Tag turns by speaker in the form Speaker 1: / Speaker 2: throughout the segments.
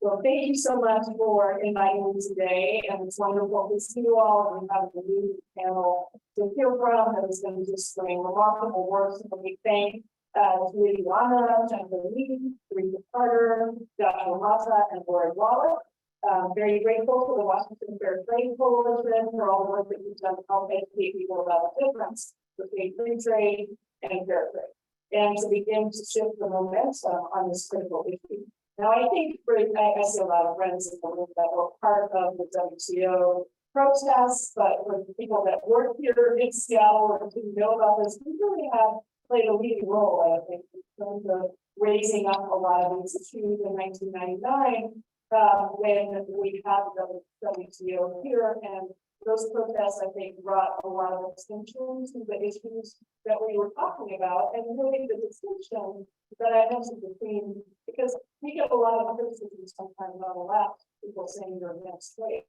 Speaker 1: Well, thank you so much for inviting me today, and it's wonderful to see you all and have a new panel to hear from that is going to just doing remarkable work. So we thank Julie Lana, Jennifer Lee, Teresa Carter, Joshua Massa, and Laura Wallace. Very grateful to the Washington Fair Trade Coalition for all the work that you've done to help educate people about the difference between free trade and fair trade, and to begin to shift the momentum on this critical issue. Now, I think I see a lot of friends in the room that were part of the WTO protests, but for the people that work here in Seattle or didn't know about this, we really have played a leading role, I think, in terms of raising up a lot of these issues in 1999 when we had the WTO here, and those protests, I think, brought a lot of attention to the issues that we were talking about, and really the distinction that I mentioned between, because we get a lot of criticism sometimes on the left, people saying you're against trade.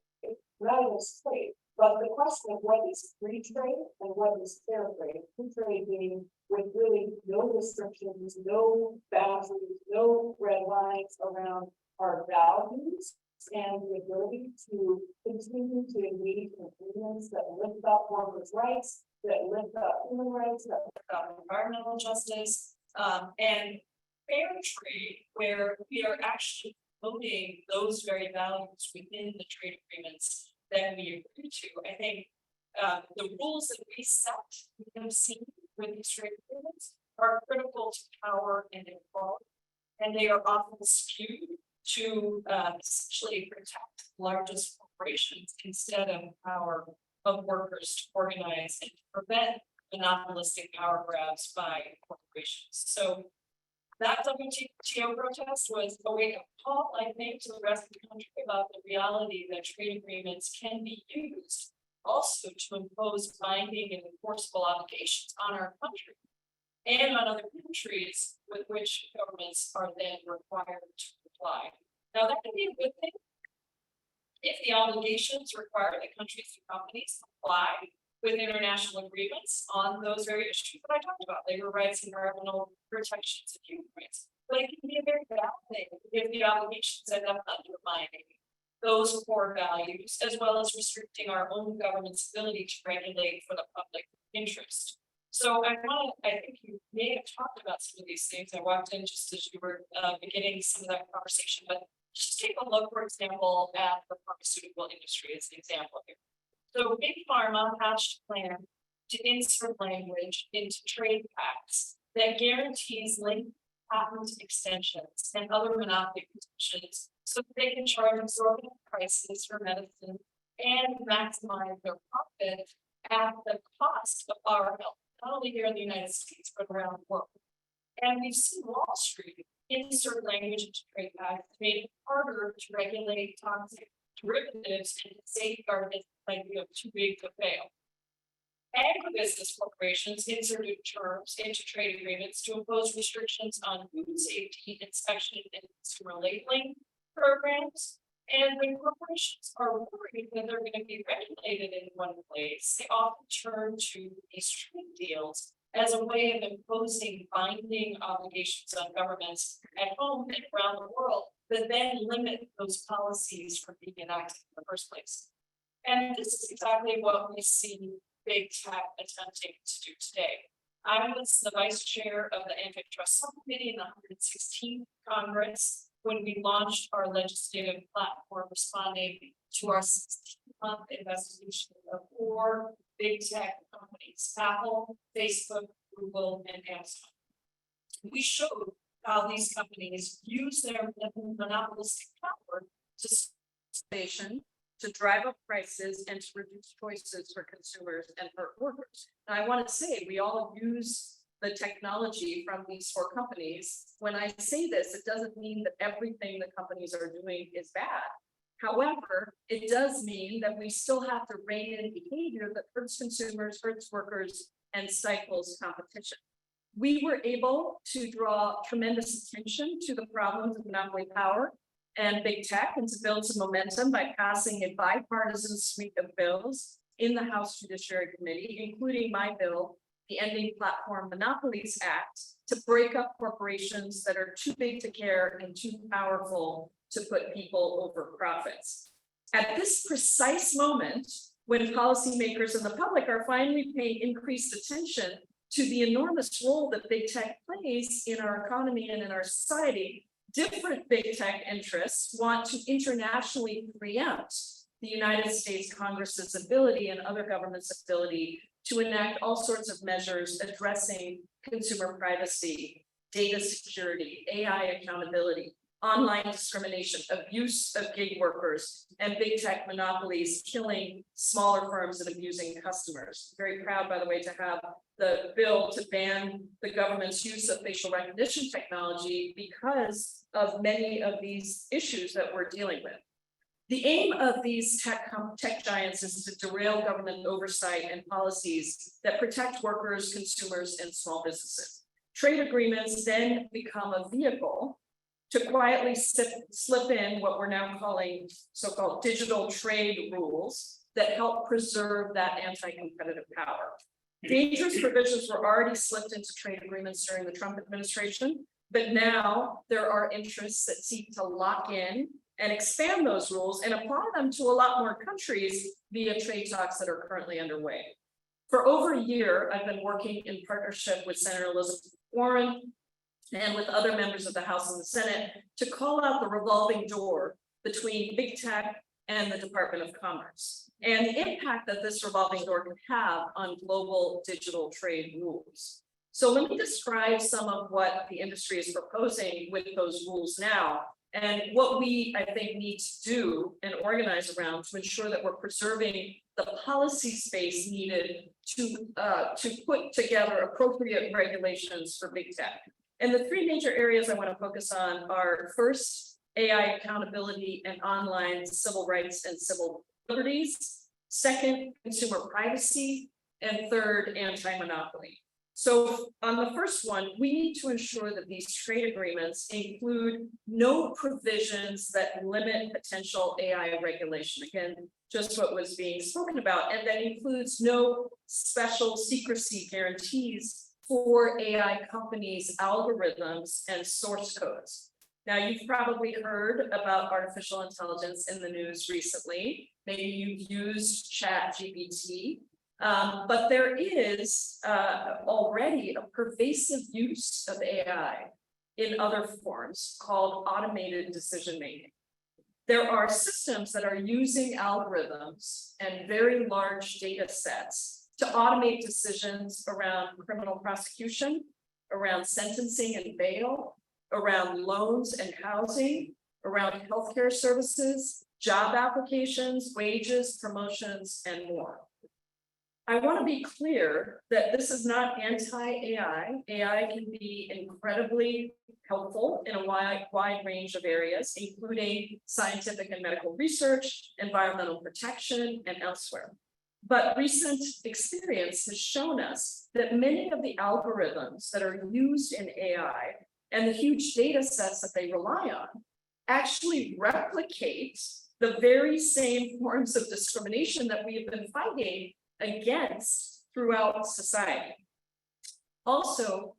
Speaker 1: We're not against trade, but the question of what is free trade and what is fair trade. Free trade being with really no restrictions, no boundaries, no red lines around our values and the ability to continue to engage in agreements that lift up workers' rights, that lift up human rights, that lift up environmental justice, and fair trade, where we are actually promoting those very values within the trade agreements that we agree to. I think the rules that we set, we have seen with these trade agreements, are critical to power and inequality, and they are often skewed to essentially protect largest corporations instead of power of workers to organize and to prevent monopolistic power grabs by corporations. So that WTO protest was a wake-up call, I think, to the rest of the country about the reality that trade agreements can be used also to impose binding and enforceable obligations on our country and on other countries with which governments are then required to comply. Now, that can be a good thing if the obligations require that countries and companies comply with international agreements on those very issues that I talked about, labor rights, environmental protections, and human rights. But it can be a very bad thing if the obligations end up undermining those core values, as well as restricting our own government's ability to regulate for the public interest. So I think you may have talked about some of these things. I walked in just as you were beginning some of that conversation, but just take a look, for example, at the pharmaceutical industry as an example here. So Big Pharma hatched a plan to insert language into trade pacts that guarantees linked patent extensions and other monopoly protections so that they can charge exorbitant prices for medicine and maximize their profit at the cost of our health, not only here in the United States, but around the world. And we've seen Wall Street insert language into trade pacts that made it harder to regulate toxic derivatives and to safeguard this idea of too big to fail. Agribusiness corporations inserted terms into trade agreements to impose restrictions on food safety, inspection, and consumer labeling programs. And when corporations are worried that they're going to be regulated in one place, they often turn to these trade deals as a way of imposing binding obligations on governments at home and around the world that then limit those policies from being enacted in the first place. And this is exactly what we see big tech attempting to do today. I was the vice chair of the Antitrust Subcommittee in the 116th Congress when we launched our legislative platform responding to our 16-month investigation of 4 big tech companies, Apple, Facebook, Google, and Amazon. We showed how these companies use their monopolistic power to drive up prices and to reduce choices for consumers and for workers. And I want to say we all use the technology from these 4 companies. When I say this, it doesn't mean that everything the companies are doing is bad. However, it does mean that we still have to rein in behavior that hurts consumers, hurts workers, and stifles competition. We were able to draw tremendous attention to the problems of monopoly power and big tech and to build some momentum by passing a bipartisan suite of bills in the House Judiciary Committee, including my bill, the Ending Platform Monopolies Act, to break up corporations that are too big to care and too powerful
Speaker 2: to put people over profits. At this precise moment, when policymakers and the public are finally paying increased attention to the enormous role that big tech plays in our economy and in our society, different big tech interests want to internationally preempt the United States Congress's ability and other governments' ability to enact all sorts of measures addressing consumer privacy, data security, AI accountability, online discrimination, abuse of gig workers, and big tech monopolies killing smaller firms and abusing customers. Very proud, by the way, to have the bill to ban the government's use of facial recognition technology because of many of these issues that we're dealing with. The aim of these tech giants is to derail government oversight and policies that protect workers, consumers, and small businesses. Trade agreements then become a vehicle to quietly slip in what we're now calling so-called digital trade rules that help preserve that anti-competitive power. Dangerous provisions were already slipped into trade agreements during the Trump administration, but now there are interests that seek to lock in and expand those rules and apply them to a lot more countries via trade talks that are currently underway. For over a year, I've been working in partnership with Senator Elizabeth Warren and with other members of the House and the Senate to call out the revolving door between big tech and the Department of Commerce, and the impact that this revolving door can have on global digital trade rules. So let me describe some of what the industry is proposing with those rules now, and what we, I think, need to do and organize around to ensure that we're preserving the policy space needed to put together appropriate regulations for big tech. And the three major areas I want to focus on are, first, AI accountability and online civil rights and civil liberties. Second, consumer privacy. And third, anti-monopoly. So on the first one, we need to ensure that these trade agreements include no provisions that limit potential AI regulation. Again, just what was being spoken about, and that includes no special secrecy guarantees for AI companies' algorithms and source codes. Now, you've probably heard about artificial intelligence in the news recently. Maybe you've used ChatGPT. But there is already a pervasive use of AI in other forms called automated decision-making. There are systems that are using algorithms and very large data sets to automate decisions around criminal prosecution, around sentencing and bail, around loans and housing, around healthcare services, job applications, wages, promotions, and more. I want to be clear that this is not anti-AI. AI can be incredibly helpful in a wide range of areas, including scientific and medical research, environmental protection, and elsewhere. But recent experience has shown us that many of the algorithms that are used in AI and the huge data sets that they rely on actually replicate the very same forms of discrimination that we have been fighting against throughout society. Also,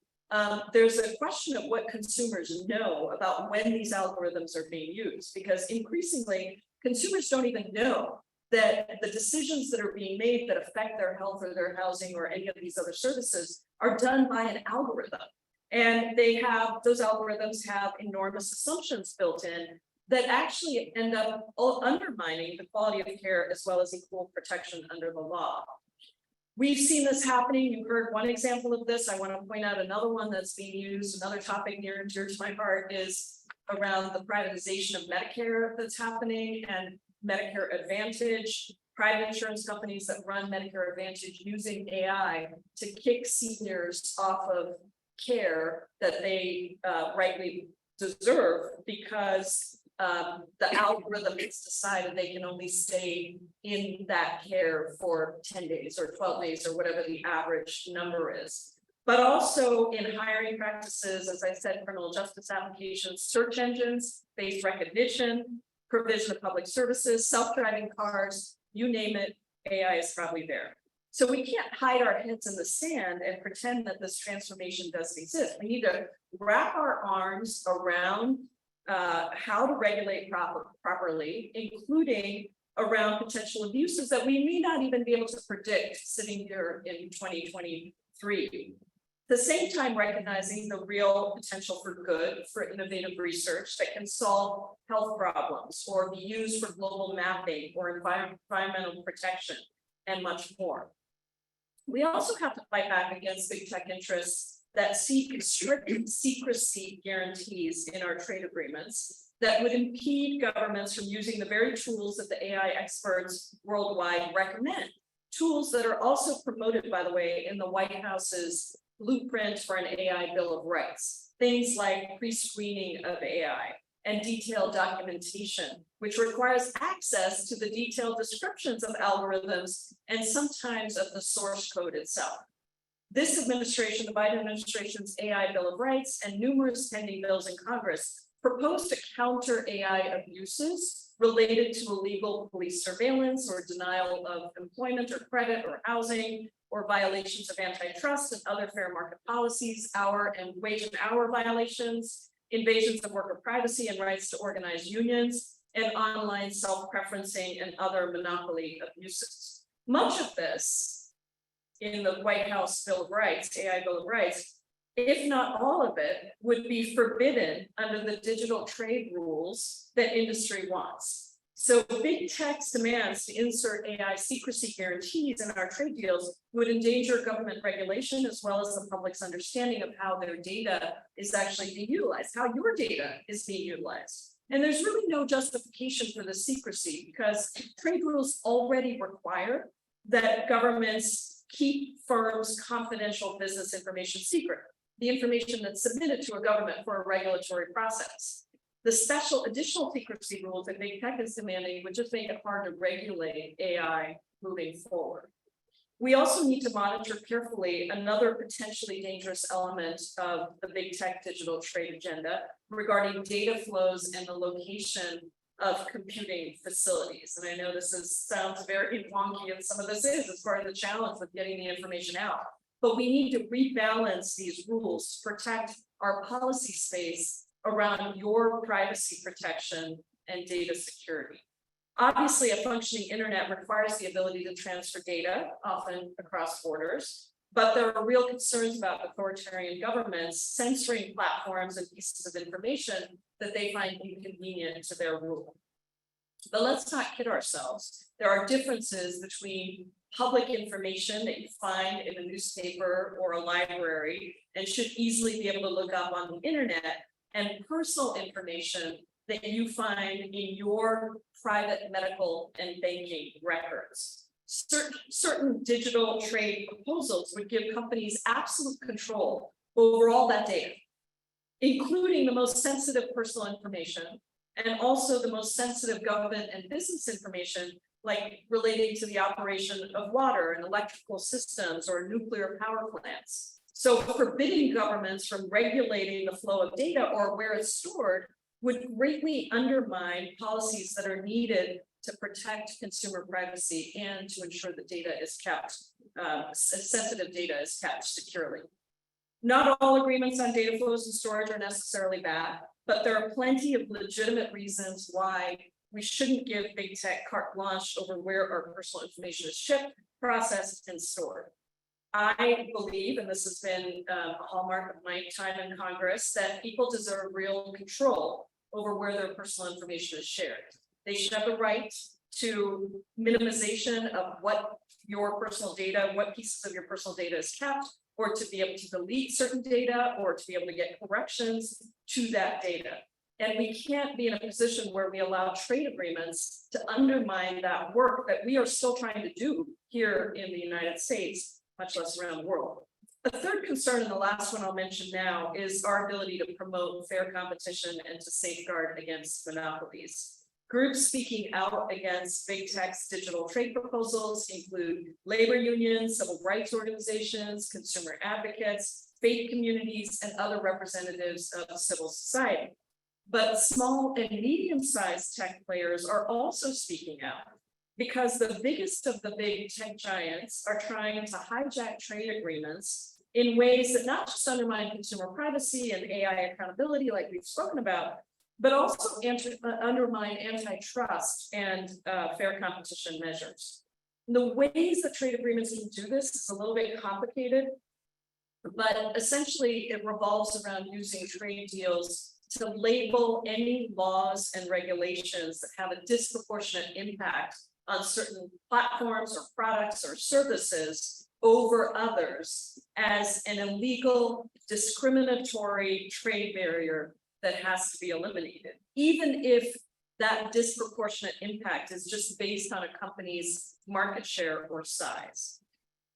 Speaker 2: there's a question of what consumers know about when these algorithms are being used, because increasingly consumers don't even know that the decisions that are being made that affect their health or their housing or any of these other services are done by an algorithm. And those algorithms have enormous assumptions built in that actually end up undermining the quality of care as well as equal protection under the law. We've seen this happening. You heard one example of this. I want to point out another one that's being used. Another topic near and dear to my heart is around the privatization of Medicare that's happening and Medicare Advantage. Private insurance companies that run Medicare Advantage using AI to kick seniors off of care that they rightly deserve because the algorithm has decided they can only stay in that care for 10 days or 12 days or whatever the average number is. But also in hiring practices, as I said, criminal justice applications, search engines, face recognition, provision of public services, self-driving cars, you name it, AI is probably there. So we can't hide our heads in the sand and pretend that this transformation doesn't exist. We need to wrap our arms around how to regulate properly, including around potential abuses that we may not even be able to predict sitting here in 2023. At the same time, recognizing the real potential for good for innovative research that can solve health problems or be used for global mapping or environmental protection and much more. We also have to fight back against big tech interests that seek strict secrecy guarantees in our trade agreements that would impede governments from using the very tools that the AI experts worldwide recommend. Tools that are also promoted, by the way, in the White House's blueprint for an AI Bill of Rights. Things like pre-screening of AI and detailed documentation, which requires access to the detailed descriptions of algorithms and sometimes of the source code itself. This administration, the Biden administration's AI Bill of Rights and numerous pending bills in Congress propose to counter AI abuses related to illegal police surveillance or denial of employment or credit or housing or violations of antitrust and other fair market policies, hour and wage and hour violations, invasions of worker privacy and rights to organize unions, and online self-preferencing and other monopoly abuses. Much of this in the White House Bill of Rights, AI Bill of Rights, if not all of it, would be forbidden under the digital trade rules that industry wants. So big tech's demands to insert AI secrecy guarantees in our trade deals would endanger government regulation as well as the public's understanding of how their data is actually being utilized, how your data is being utilized. And there's really no justification for the secrecy because trade rules already require that governments keep firms' confidential business information secret, the information that's submitted to a government for a regulatory process. The special additional secrecy rules that big tech is demanding would just make it hard to regulate AI moving forward. We also need to monitor carefully another potentially dangerous element of the big tech digital trade agenda regarding data flows and the location of computing facilities. And I know this sounds very wonky, and some of this is part of the challenge with getting the information out. But we need to rebalance these rules to protect our policy space around your privacy protection and data security. Obviously, a functioning internet requires the ability to transfer data, often across borders, but there are real concerns about authoritarian governments censoring platforms and pieces of information that they find inconvenient to their rule. But let's not kid ourselves. There are differences between public information that you find in a newspaper or a library and should easily be able to look up on the internet, and personal information that you find in your private medical and banking records. Certain digital trade proposals would give companies absolute control over all that data, including the most sensitive personal information and also the most sensitive government and business information, like relating to the operation of water and electrical systems or nuclear power plants. So forbidding governments from regulating the flow of data or where it's stored would greatly undermine policies that are needed to protect consumer privacy and to ensure that data is kept, sensitive data is kept securely. Not all agreements on data flows and storage are necessarily bad, but there are plenty of legitimate reasons why we shouldn't give big tech carte blanche over where our personal information is shipped, processed, and stored. I believe, and this has been a hallmark of my time in Congress, that people deserve real control over where their personal information is shared. They should have the right to minimization of what your personal data, what pieces of your personal data is kept, or to be able to delete certain data, or to be able to get corrections to that data. And we can't be in a position where we allow trade agreements to undermine that work that we are still trying to do here in the United States, much less around the world. The third concern, and the last one I'll mention now, is our ability to promote fair competition and to safeguard against monopolies. Groups speaking out against big tech's digital trade proposals include labor unions, civil rights organizations, consumer advocates, faith communities, and other representatives of civil society. But small and medium-sized tech players are also speaking out, because the biggest of the big tech giants are trying to hijack trade agreements in ways that not just undermine consumer privacy and AI accountability like we've spoken about, but also undermine antitrust and fair competition measures. The ways that trade agreements can do this is a little bit complicated, but essentially it revolves around using trade deals to label any laws and regulations that have a disproportionate impact on certain platforms or products or services over others as an illegal discriminatory trade barrier that has to be eliminated, even if that disproportionate impact is just based on a company's market share or size.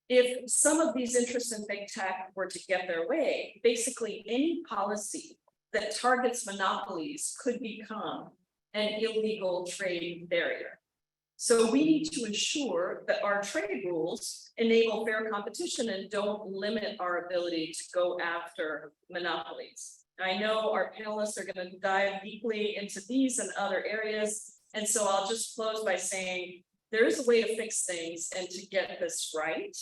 Speaker 2: If some of these interests in big tech were to get their way, basically any policy that targets monopolies could become an illegal trade barrier. So we need to ensure that our trade rules enable fair competition and don't limit our ability to go after monopolies. I know our panelists are going to dive deeply into these and other areas, and so I'll just close by saying there is a way to fix things and to get this right.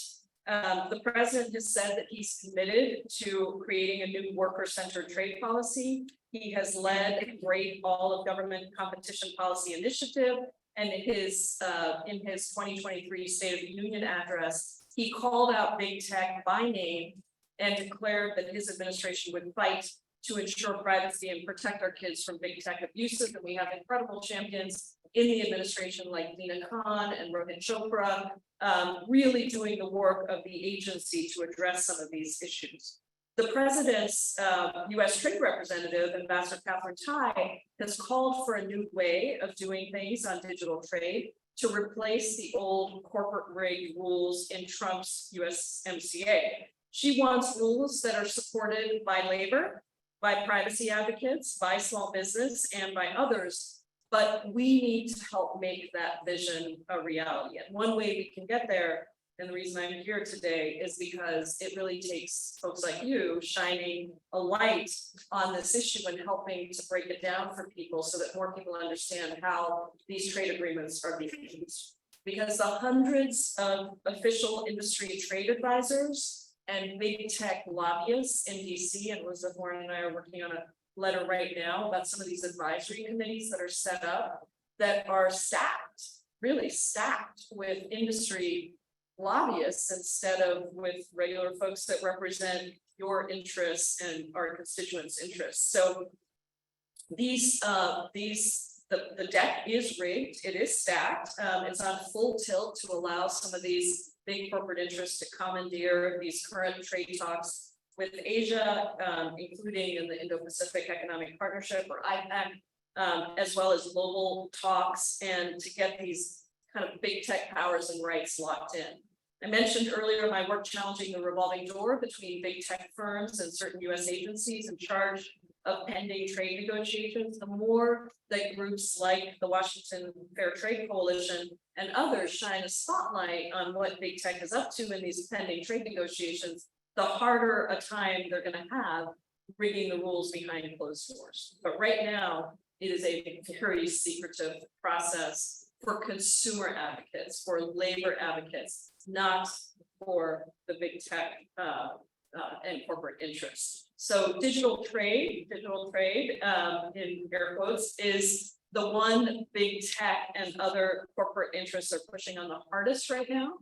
Speaker 2: The president has said that he's committed to creating a new worker-centered trade policy. He has led a great all-of-government competition policy initiative, and in his 2023 State of the Union address, he called out big tech by name and declared that his administration would fight to ensure privacy and protect our kids from big tech abuses. And we have incredible champions in the administration like Dina Khan and Rohit Chopra, really doing the work of the agency to address some of these issues. The president's US Trade Representative, Ambassador Catherine Tai, has called for a new way of doing things on digital trade to replace the old corporate rig rules in Trump's USMCA. She wants rules that are supported by labor, by privacy advocates, by small business, and by others. But we need to help make that vision a reality. And one way we can get there, and the reason I'm here today, is because it really takes folks like you shining a light on this issue and helping to break it down for people so that more people understand how these trade agreements are being used. Because the hundreds of official industry trade advisors and big tech lobbyists in DC, and Elizabeth Warren and I are working on a letter right now about some of these advisory committees that are set up that are stacked, really stacked with industry lobbyists instead of with regular folks that represent your interests and our constituents' interests. So the deck is rigged, it is stacked, it's on full tilt to allow some of these big corporate interests to commandeer these current trade talks with Asia, including in the Indo-Pacific Economic Partnership or APEC, as well as global talks, and to get these kind of big tech powers and rights locked in. I mentioned earlier my work challenging the revolving door between big tech firms and certain US agencies in charge of pending trade negotiations. The more that groups like the Washington Fair Trade Coalition and others shine a spotlight on what big tech is up to in these pending trade negotiations, the harder a time they're going to have rigging the rules behind closed doors. But right now, it is a very secretive process for consumer advocates, for labor advocates, not for the big tech and corporate interests. So digital trade in air quotes is the one big tech and other corporate interests are pushing on the hardest right now,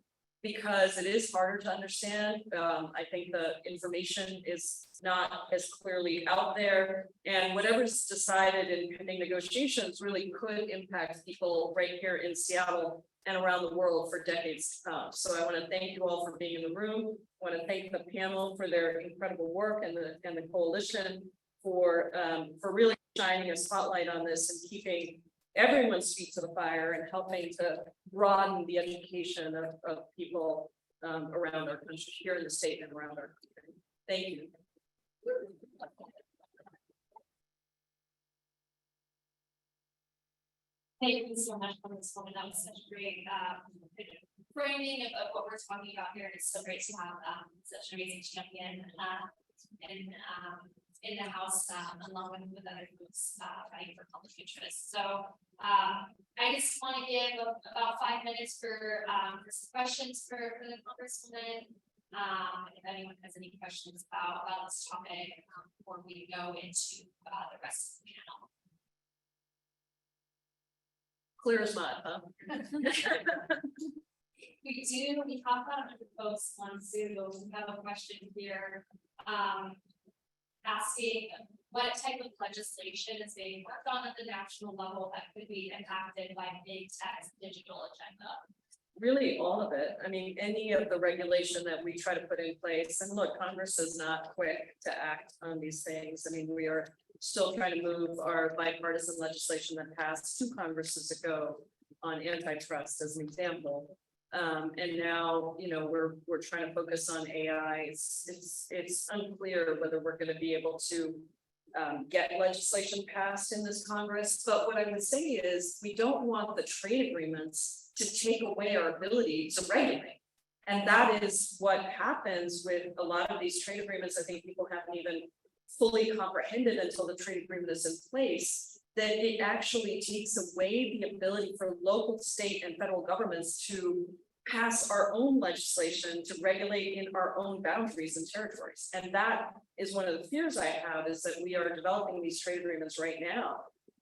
Speaker 2: because it is harder to understand. I think the information is not as clearly out there, and whatever's decided in pending negotiations really could impact people right here in Seattle and around the world for decades to come. So I want to thank you all for being in the room. I want to thank the panel for their incredible work and the coalition for really shining a spotlight on this and keeping everyone's feet to the fire and helping to broaden the education of people around our country, here in the state and around our country. Thank you.
Speaker 3: Thank you so much for this woman. That was such a great framing of what we're talking about here. It's so great to have such an amazing champion in the House, along with other groups fighting for public interest. So I just want to give about 5 minutes for some questions for the Congresswoman. If anyone has any questions about this topic before we go into the rest of the panel.
Speaker 2: Clear as mud, huh?
Speaker 3: We have about 100 folks on Zoom. We have a question here, asking what type of legislation is being worked on at the national level that could be impacted by big tech's digital agenda?
Speaker 2: Really, all of it. I mean, any of the regulation that we try to put in place, and look, Congress is not quick to act on these things. I mean, we are still trying to move our bipartisan legislation that passed 2 Congresses ago on antitrust as an example. And now, you know, we're trying to focus on AI. It's unclear whether we're going to be able to get legislation passed in this Congress. But what I would say is we don't want the trade agreements to take away our ability to regulate. And that is what happens with a lot of these trade agreements. I think people haven't even fully comprehended until the trade agreement is in place, that it actually takes away the ability for local, state, and federal governments to pass our own legislation to regulate in our own boundaries and territories. And that is one of the fears I have, is that we are developing these trade agreements right now.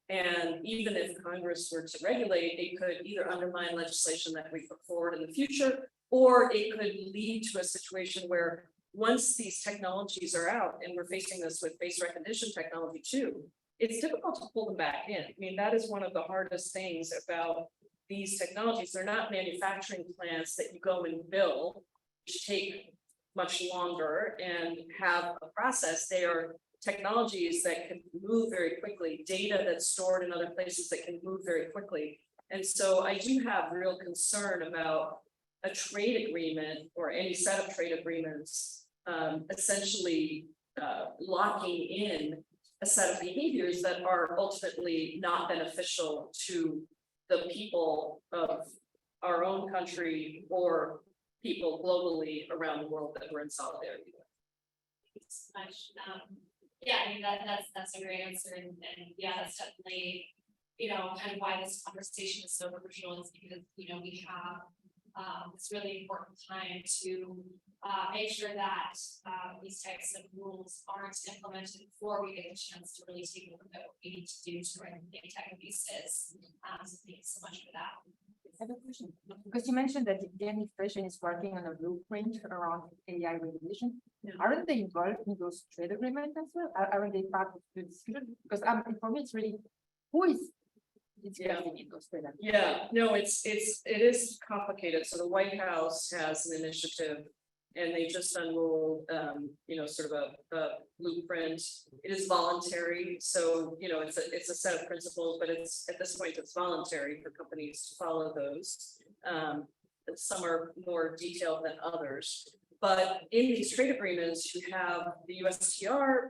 Speaker 2: And even if Congress were to regulate, it could either undermine legislation that we put forward in the future, or it could lead to a situation where once these technologies are out, and we're facing this with face recognition technology too, it's difficult to pull them back in. I mean, that is one of the hardest things about these technologies. They're not manufacturing plants that you go and build, which take much longer and have a process. They are technologies that can move very quickly, data that's stored in other places that can move very quickly. And so I do have real concern about a trade agreement or any set of trade agreements essentially locking in a set of behaviors that are ultimately not beneficial to the people of our own country or people globally around the world that we're in solidarity with.
Speaker 3: Thanks so much. Yeah, I mean, that's a great answer, and yeah, that's definitely, you know, kind of why this conversation is so crucial, is because, you know, we have this really important time to make sure that these types of rules aren't implemented before we get a chance to really take a look at what we need to do to run big tech abuses. So thanks so much for that.
Speaker 4: I have a question, because you mentioned that the administration is working on a blueprint around AI regulation.
Speaker 2: Yeah.
Speaker 4: Aren't they involved in those trade agreements as well? Aren't they part of the discussion? Because for me, it's really, who is discussing in those trade agreements?
Speaker 2: Yeah, no, it is complicated. So the White House has an initiative, and they just unrolled, you know, sort of a blueprint. It is voluntary, so you know, it's a set of principles, but it's at this point it's voluntary for companies to follow those. Some are more detailed than others, but in these trade agreements, you have the USTR,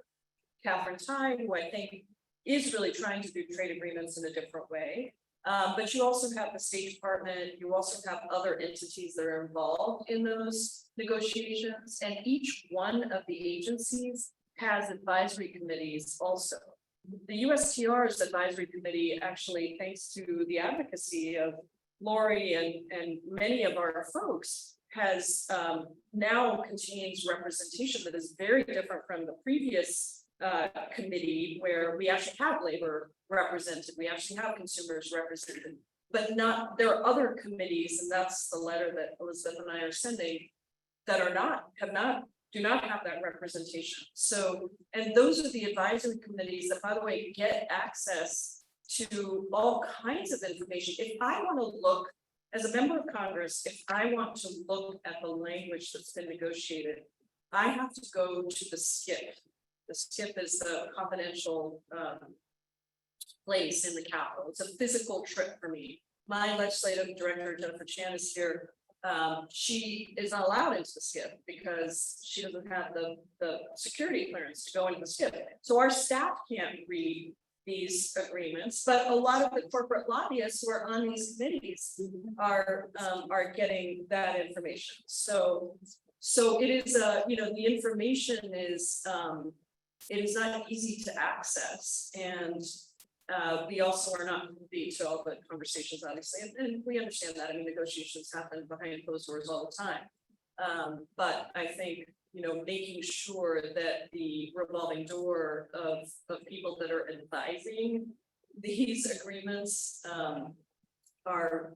Speaker 2: Catherine Tai, who I think is really trying to do trade agreements in a different way. But you also have the State Department, you also have other entities that are involved in those negotiations, and each one of the agencies has advisory committees also. The USTR's advisory committee, actually, thanks to the advocacy of Lori and many of our folks, has now contains representation that is very different from the previous committee, where we actually have labor represented, we actually have consumers represented, but not, there are other committees, and that's the letter that Elizabeth and I are sending, that are do not have that representation. So, and those are the advisory committees that, by the way, get access to all kinds of information. If I want to look, as a member of Congress, if I want to look at the language that's been negotiated, I have to go to the SCIP. The SCIP is the confidential place in the Capitol. It's a physical trip for me. My legislative director, Jennifer Chan, is here. She is not allowed into the SCIP because she doesn't have the security clearance to go into the SCIP. So our staff can't read these agreements, but a lot of the corporate lobbyists who are on these committees are getting that information. So it is you know, the information is it is not easy to access, and we also are not privy to all the conversations, obviously, and we understand that. I mean, negotiations happen behind closed doors all the time. But I think, you know, making sure that the revolving door of people that are advising these agreements are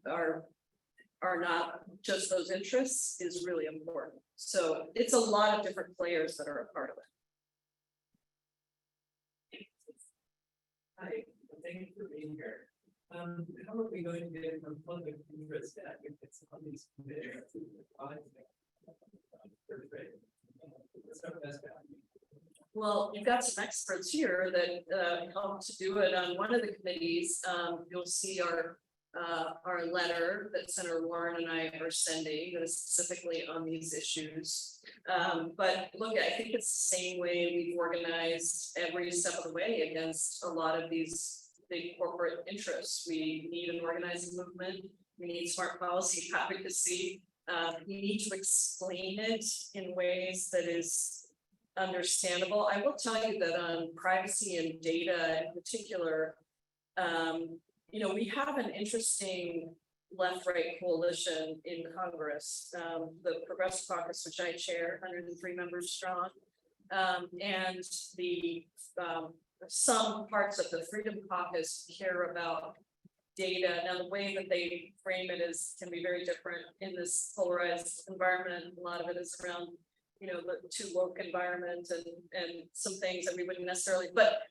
Speaker 2: not just those interests is really important. So it's a lot of different players that are a part of it.
Speaker 5: Hi, thank you for being here. How are we going to get from public interest advocates on these committees?
Speaker 2: Well, you've got some experts here that helped to do it on one of the committees. You'll see our letter that Senator Warren and I are sending that is specifically on these issues. But look, I think it's the same way we've organized every step of the way against a lot of these big corporate interests. We need an organizing movement. We need smart policy advocacy. We need to explain it in ways that is understandable. I will tell you that on privacy and data in particular, you know, we have an interesting left-right coalition in Congress, the Progressive Caucus, which I chair, 103 members strong, and the some parts of the Freedom Caucus care about data. Now, the way that they frame it can be very different in this polarized environment. A lot of it is around, you know, the too woke environment and some things that we wouldn't necessarily, but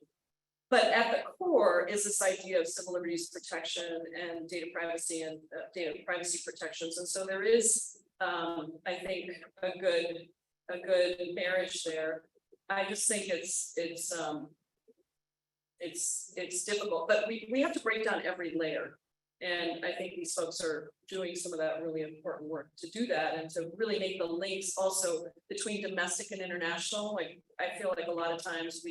Speaker 2: at the core is this idea of civil liberties protection and data privacy and data privacy protections. And so there is, I think, a good marriage there. I just think it's difficult, but we have to break down every layer. And I think these folks are doing some of that really important work to do that and to really make the links also between domestic and international. Like, I feel like a lot of times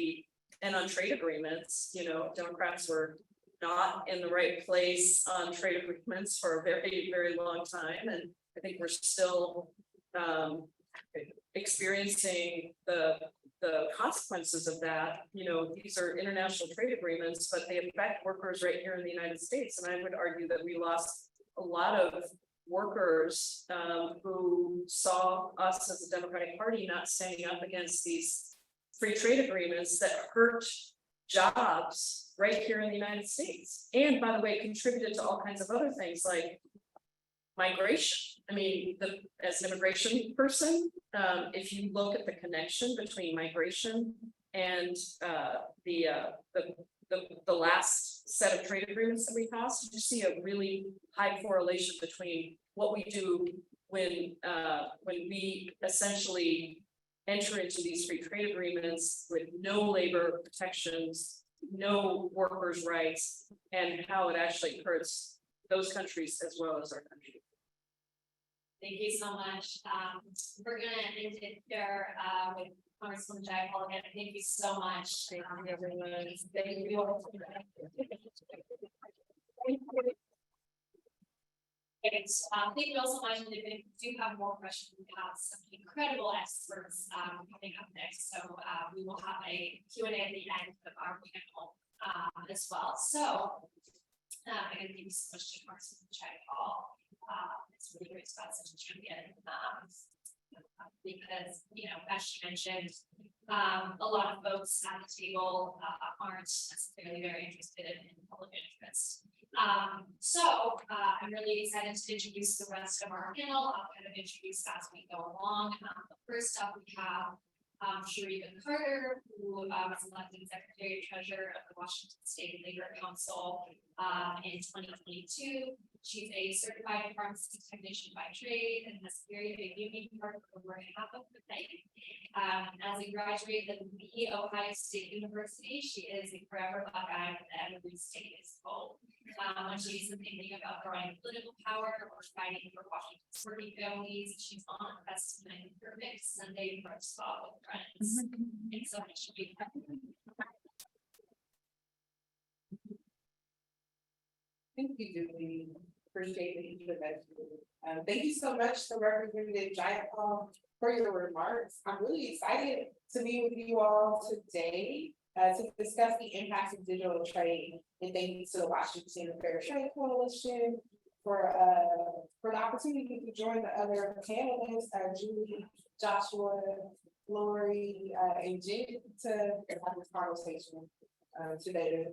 Speaker 2: and on trade agreements, you know, Democrats were not in the right place on trade agreements for a very, very long time. And I think we're still experiencing the consequences of that. You know, these are international trade agreements, but they affect workers right here in the United States. And I would argue that we lost a lot of workers who saw us as a Democratic Party not standing up against these free trade agreements that hurt jobs right here in the United States. And by the way, contributed to all kinds of other things like migration. I mean, as an immigration person, if you look at the connection between migration and the last set of trade agreements that we passed, you see a really high correlation between what we do when we essentially enter into these free trade agreements with no labor protections, no workers' rights, and how it actually hurts those countries as well as our country.
Speaker 3: Thank you so much. We're gonna end it here with Congresswoman Jayapal again. Thank you so much.
Speaker 2: Thank you, everyone.
Speaker 3: Thank you. Thank you also much. And if you do have more questions, we have some incredible experts coming up next. So we will have a Q&A at the end of our panel as well. So again, thank you so much to Congresswoman Jayapal. It's really great to have such a champion because, you know, as she mentioned, a lot of folks at the table aren't necessarily very interested in public interest. So I'm really excited to introduce the rest of our panel. I'll kind of introduce as we go along. First up, we have Sharika Carter, who was elected Secretary Treasurer of the Washington State Labor Council in 2022. She's a certified pharmacy technician by trade and has carried a union card for over half of the day. As a graduate of the Ohio State University, she is a forever Buckeye that every state is full. When she's thinking about growing political power or fighting for Washington's working families, she's on a best and perfect Sunday brunch spot with friends. And so much to be.
Speaker 6: Thank you, Julie. Appreciate the introduction. Thank you so much to Representative Jayapal for your remarks. I'm really excited to be with you all today to discuss the impacts of digital trade. And thank you to the Washington Fair Trade Coalition for the opportunity to join the other panelists, Julie, Joshua, Lori, and Jen to have this conversation. today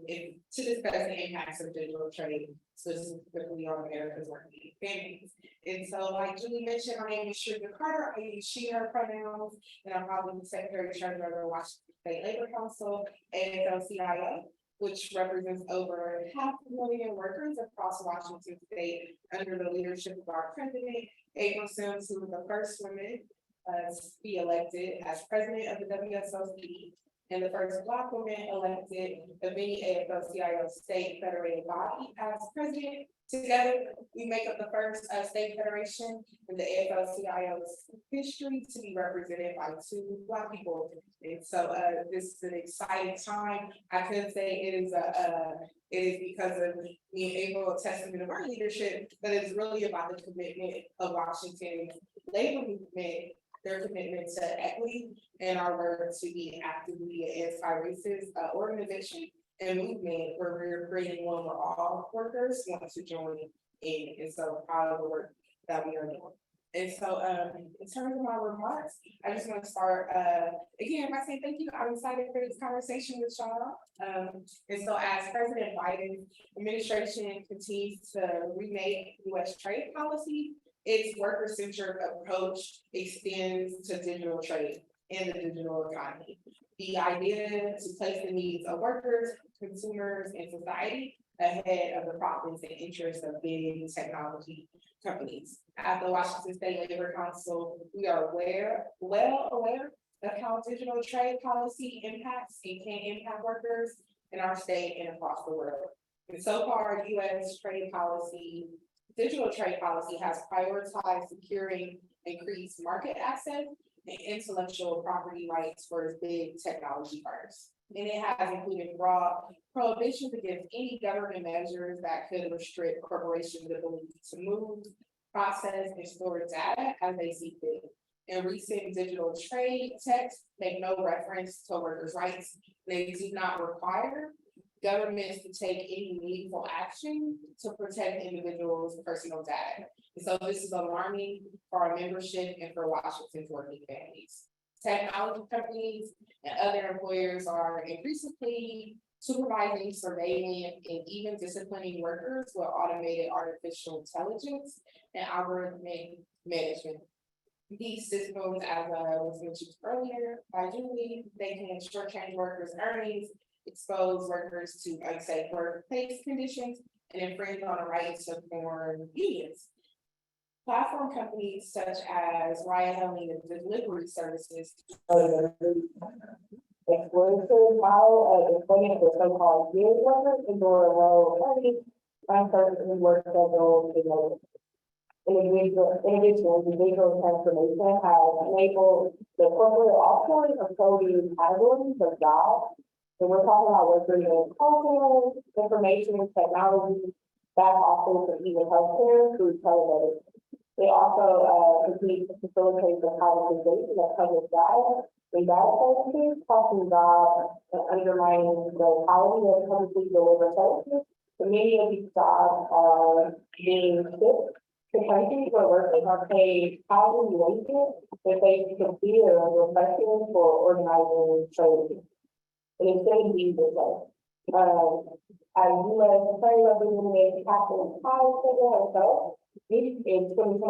Speaker 6: to discuss the impacts of digital trade, specifically on America's working families. And so, like Julie mentioned, my name is Shirley Carter. I use she, her pronouns, and I'm probably the Secretary Treasurer of the Washington State Labor Council, AFL-CIO, which represents over 500,000 workers across Washington State under the leadership of our president, April Sims, who was the first woman to be elected as president of the WSOC and the first Black woman elected of any AFL-CIO state federated body as president. Together, we make up the first state federation in the AFL-CIO's history to be represented by 2 Black people. And so this is an exciting time. I could say it is because of being able to testament of our leadership, but it's really about the commitment of Washington's labor movement, their commitment to equity, and our work to be actively an anti-racist organization and movement where we're creating one where all workers want to join in. And so proud of the work that we are doing. And so in terms of my remarks, I just want to start again by saying thank you. I'm excited for this conversation with y'all. And so as President Biden's administration continues to remake US trade policy, its worker-centered approach extends to digital trade and the digital economy. The idea to place the needs of workers, consumers, and society ahead of the profits and interests of big technology companies. At the Washington State Labor Council, we are well aware of how digital trade policy impacts and can impact workers in our state and across the world. And so far, US trade policy, digital trade policy has prioritized securing increased market access and intellectual property rights for big technology firms. And it has included broad prohibitions against any government measures that could restrict corporations' ability to move, process, and store data as they see fit. And recent digital trade texts make no reference to workers' rights. They do not require governments to take any meaningful action to protect individuals' personal data. And so this is alarming for our membership and for Washington's working families. Technology companies and other employers are increasingly supervising, surveilling, and even disciplining workers with automated artificial intelligence and algorithmic management. These systems, as was mentioned earlier by Julie, they can shortchange workers' earnings, expose workers to unsafe workplace conditions, and infringe on the right to form unions. Platform companies such as ride-hailing and delivery services exclusive model of employment for so-called gig workers endure a low pay, uncertain work schedule, individual transformation has enabled the corporate offshoring of coding categories of jobs. So we're talking about workers in culture, information, technology, back office, and even healthcare through telemedicine. They also continue to facilitate the privatization of public data and data services, costing jobs and undermining the quality of publicly delivered services. So many of these jobs are being shipped to countries where workers are paid hourly wages that they consider reflective for organizing trade. And it shouldn't be this way. As U.S. Trade Representative Catherine Powell said herself, in 2021,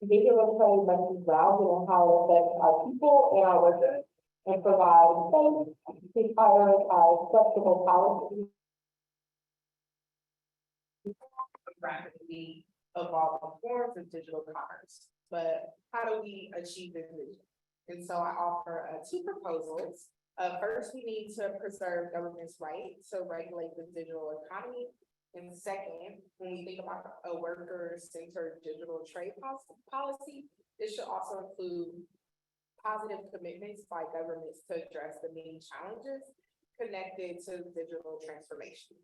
Speaker 6: digital trade must be grounded in how it affects our people and our workers and provide safe, to prioritize flexible policies. Rapidly evolving forms of digital commerce. But how do we achieve this vision? And so I offer 2 proposals. First, we need to preserve government's right to regulate the digital economy. And second, when we think about a worker-centered digital trade policy, this should also include positive commitments by governments to address the many challenges connected to digital transformation.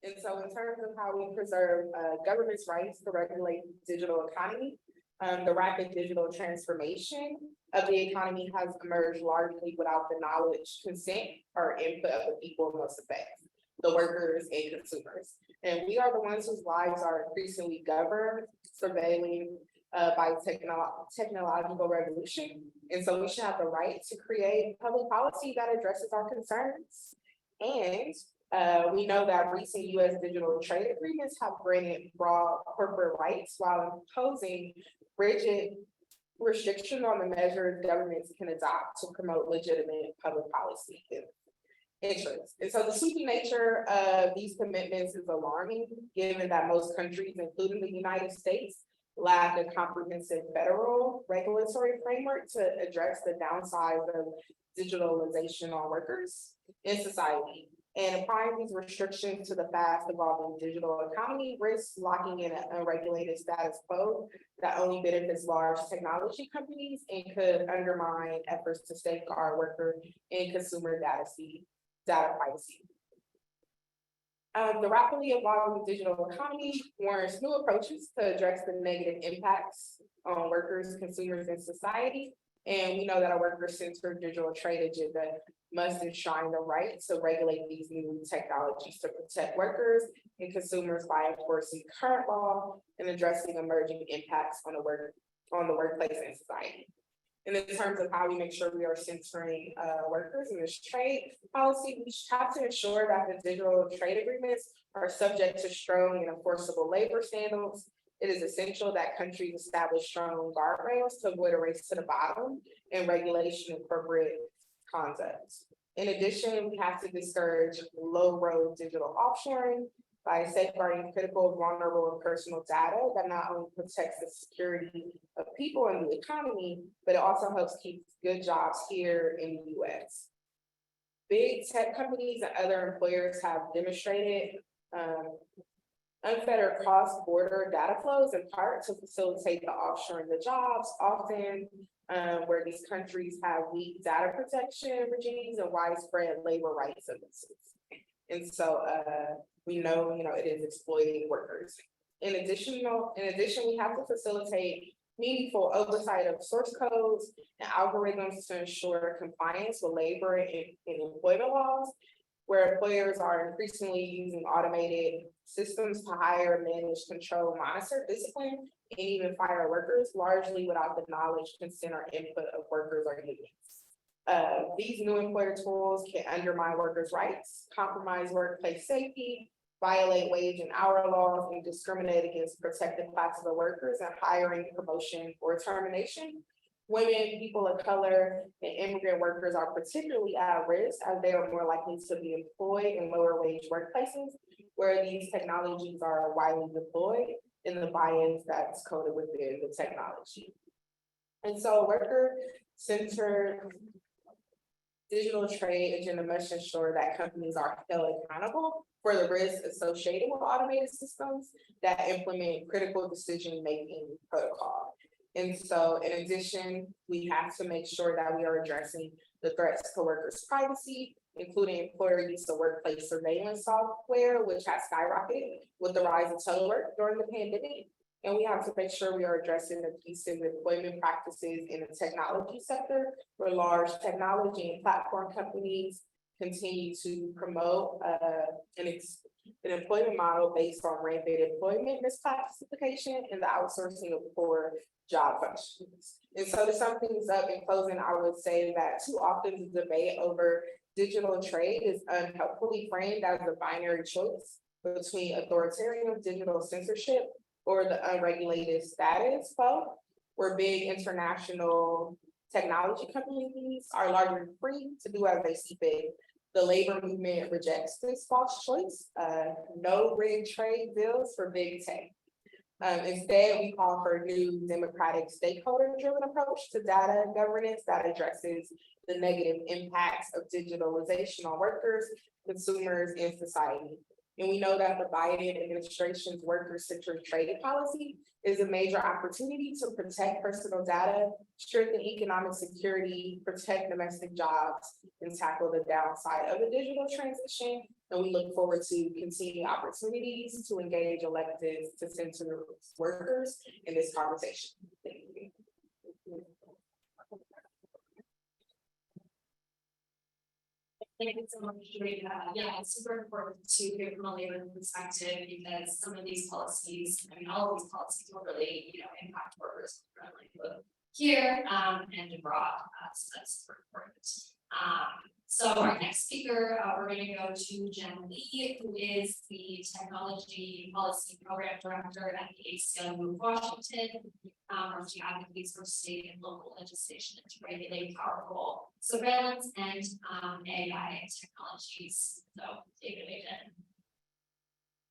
Speaker 6: And so in terms of how we preserve government's rights to regulate the digital economy, the rapid digital transformation of the economy has emerged largely without the knowledge, consent, or input of the people most affected, the workers and consumers. And we are the ones whose lives are increasingly governed, surveilling by technological revolution. And so we should have the right to create public policy that addresses our concerns. And We know that recent US digital trade agreements have granted broad corporate rights while imposing rigid restriction on the measures governments can adopt to promote legitimate public policy interests. And so the sweeping nature of these commitments is alarming, given that most countries, including the United States, lack a comprehensive federal regulatory framework to address the downsides of digitalization on workers in society. And applying these restrictions to the fast evolving digital economy risks locking in an unregulated status quo that only benefits large technology companies and could undermine efforts to safeguard worker and consumer data privacy. The rapidly evolving digital economy warrants new approaches to address the negative impacts on workers, consumers, and society. And we know that a worker-centered digital trade agenda must enshrine the right to regulate these new technologies to protect workers and consumers by enforcing current law and addressing emerging impacts on the workplace and society. And in terms of how we make sure we are centering workers in this trade policy, we have to ensure that the digital trade agreements are subject to strong and enforceable labor standards. It is essential that countries establish strong guardrails to avoid a race to the bottom and regulation of corporate conduct. In addition, we have to discourage low-road digital offshoring by safeguarding critical, vulnerable, and personal data that not only protects the security of people and the economy, but it also helps keep good jobs here in the US. Big tech companies and other employers have demonstrated unfettered cross-border data flows in part to facilitate the offshoring of jobs, often where these countries have weak data protection regimes and widespread labor rights abuses. And so we know, it is exploiting workers. In addition, we have to facilitate meaningful oversight of source codes and algorithms to ensure compliance with labor and employment laws, where employers are increasingly using automated systems to hire, manage, control, monitor, discipline, and even fire workers, largely without the knowledge, consent, or input of workers or unions. These new employer tools can undermine workers' rights, compromise workplace safety, violate wage and hour laws, and discriminate against protected classes of workers in hiring, promotion, or termination. Women, people of color, and immigrant workers are particularly at risk as they are more likely to be employed in lower wage workplaces where these technologies are widely deployed and the bias that's coded within the technology. And so worker-centered digital trade agenda must ensure that companies are held accountable for the risks associated with automated systems that implement critical decision-making protocol. And so in addition, we have to make sure that we are addressing the threats to workers' privacy, including employer use of workplace surveillance software, which has skyrocketed with the rise of telework during the pandemic. And we have to make sure we are addressing abusive employment practices in the technology sector, where large technology and platform companies continue to promote an employment model based on rampant employment misclassification and the outsourcing of poor job functions. And so to sum things up in closing, I would say that too often the debate over digital trade is unhelpfully framed as a binary choice between authoritarian digital censorship or the unregulated status quo, where big international technology companies are largely free to do as they see fit. The labor movement rejects this false choice. No rigged trade bills for big tech. Instead, we call for a new democratic stakeholder-driven approach to data governance that addresses the negative impacts of digitalization on workers, consumers, and society. And we know that the Biden administration's worker-centered trade policy is a major opportunity to protect personal data, strengthen economic security, protect domestic jobs, and tackle the downside of the digital transition. And we look forward to continuing opportunities to engage electeds to center workers in this conversation. Thank you.
Speaker 3: Thank you so much, yeah, it's super important to hear from a labor perspective because some of these policies, all of these policies will really, impact workers both here and abroad. So that's super important. So our next speaker, we're gonna go to Jen Lee, who is the Technology Policy Program Director at the ACLU of Washington. Where she advocates for state and local legislation to regulate powerful surveillance and AI technologies. So take it away, Jen.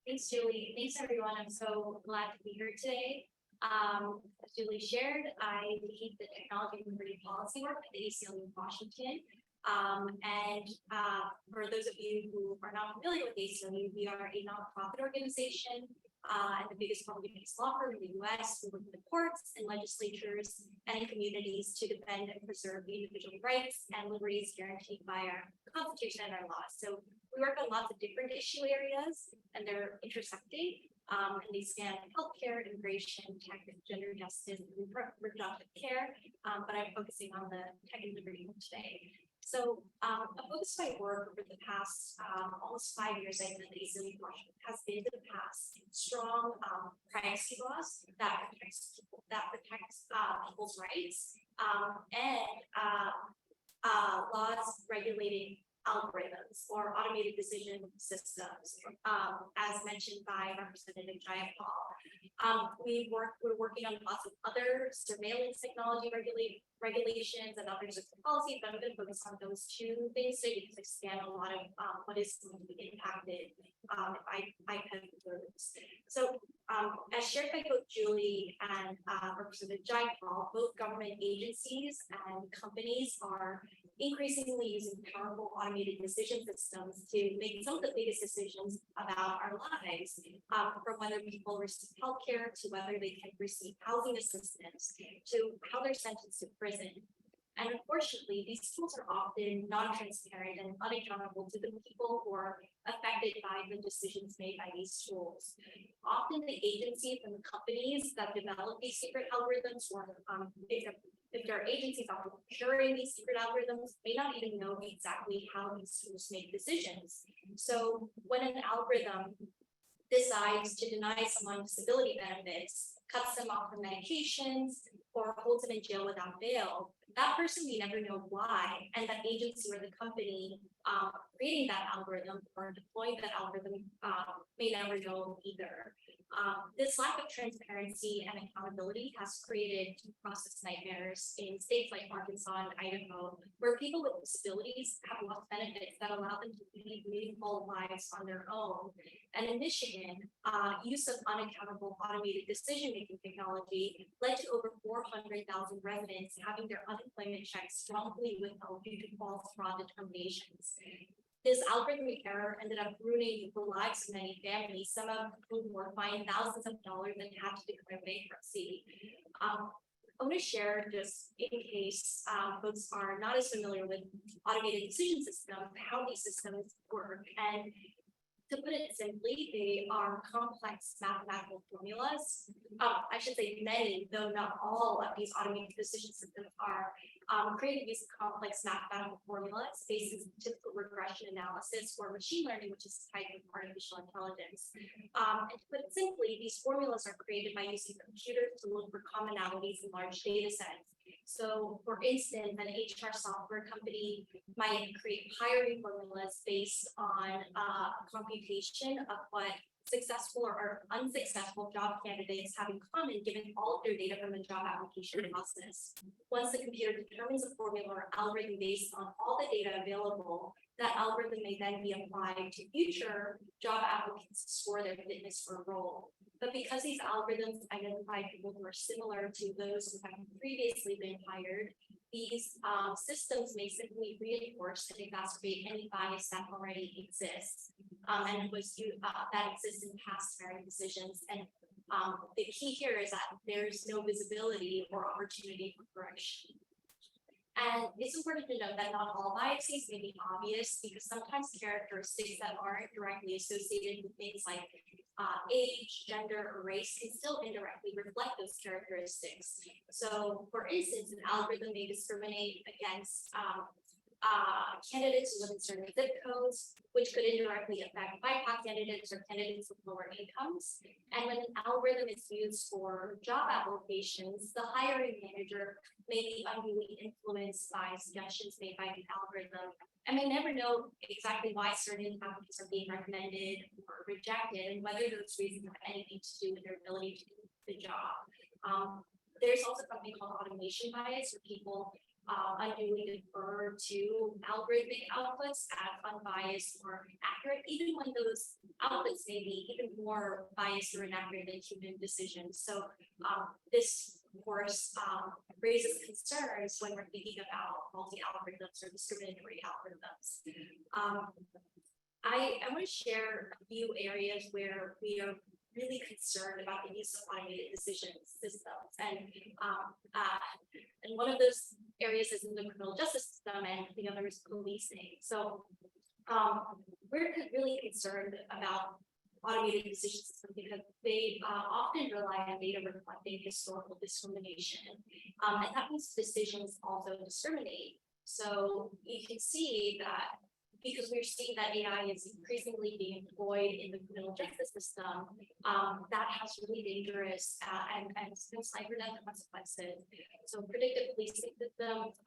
Speaker 7: Thanks, Julie. Thanks, everyone. I'm so glad to be here today. As Julie shared, I lead the technology and liberty policy work at the ACLU of Washington. For those of you who are not familiar with ACLU, we are a nonprofit organization and the biggest public-based law firm in the U.S. We work in the courts and legislatures and in communities to defend and preserve the individual rights and liberties guaranteed by our Constitution and our laws. So we work on lots of different issue areas, and they're intersecting. And they span healthcare, immigration, tech, gender justice, and reproductive care. But I'm focusing on the tech and liberty today. So a focus of my work over the past almost 5 years I've been at the ACLU has been to pass strong privacy laws that protects people's rights and laws regulating algorithms or automated decision systems, as mentioned by Representative Jayapal. We're working on lots of other surveillance technology regulations and others of policy, but I'm going to focus on those two things today because they span a lot of what is going to be impacted by those. So as shared by both Julie and Representative Jayapal, both government agencies and companies are increasingly using powerful automated decision systems to make some of the biggest decisions about our lives, from whether people receive healthcare to whether they can receive housing assistance to how they're sentenced to prison. And unfortunately, these tools are often non-transparent and unaccountable to the people who are affected by the decisions made by these tools. Often the agencies and the companies that develop these secret algorithms, or if there are agencies out procuring these secret algorithms, may not even know exactly how these tools make decisions. So when an algorithm decides to deny someone disability benefits, cuts them off from medications, or holds them in jail without bail, that person may never know why, and that agency or the company creating that algorithm or deploying that algorithm may never know either. This lack of transparency and accountability has created due process nightmares in states like Arkansas and Idaho, where people with disabilities have lost benefits that allow them to lead meaningful lives on their own. And in Michigan, use of unaccountable automated decision-making technology led to over 400,000 residents having their unemployment checks wrongfully withheld due to false fraud determinations. This algorithmic error ended up ruining the lives of many families, some of whom were fined thousands of dollars and had to declare bankruptcy. I want to share, just in case folks are not as familiar with automated decision systems, how these systems work. And to put it simply, they are complex mathematical formulas. I should say many, though not all of these automated decision systems are created using complex mathematical formulas based on typical regression analysis or machine learning, which is a type of artificial intelligence. And to put it simply, these formulas are created by using computers to look for commonalities in large data sets. So, for instance, an HR software company might create hiring formulas based on a computation of what successful or unsuccessful job candidates have in common given all of their data from the job application process. Once the computer determines a formula or algorithm based on all the data available, that algorithm may then be applied to future job applicants to score their fitness for a role. But because these algorithms identify people who are similar to those who have previously been hired, these systems may simply reinforce and exacerbate any bias that already exists and that exists in past hiring decisions. And the key here is that there's no visibility or opportunity for correction. And it's important to note that not all biases may be obvious because sometimes characteristics that aren't directly associated with things like age, gender, or race can still indirectly reflect those characteristics. So, for instance, an algorithm may discriminate against candidates who live in certain zip codes, which could indirectly affect BIPOC candidates or candidates with lower incomes. And when an algorithm is used for job applications, the hiring manager may be unduly influenced by suggestions made by the algorithm and may never know exactly why certain applicants are being recommended or rejected and whether those reasons have anything to do with their ability to do the job. There's also something called automation bias, where people unduly defer to algorithmic outputs as unbiased or accurate, even when those outputs may be even more biased or inaccurate than human decisions. So this, of course, raises concerns when we're thinking about multi-algorithms or discriminatory algorithms. I want to share a few areas where we are really concerned about the use of automated decision systems. And one of those areas is in the criminal justice system and the other is policing. So we're really concerned about automated decision systems because they often rely on data reflecting historical discrimination. And that means decisions also discriminate. So you can see that because we're seeing that AI is increasingly being employed in the criminal justice system, that has really dangerous and cyber-death consequences. So predictive policing systems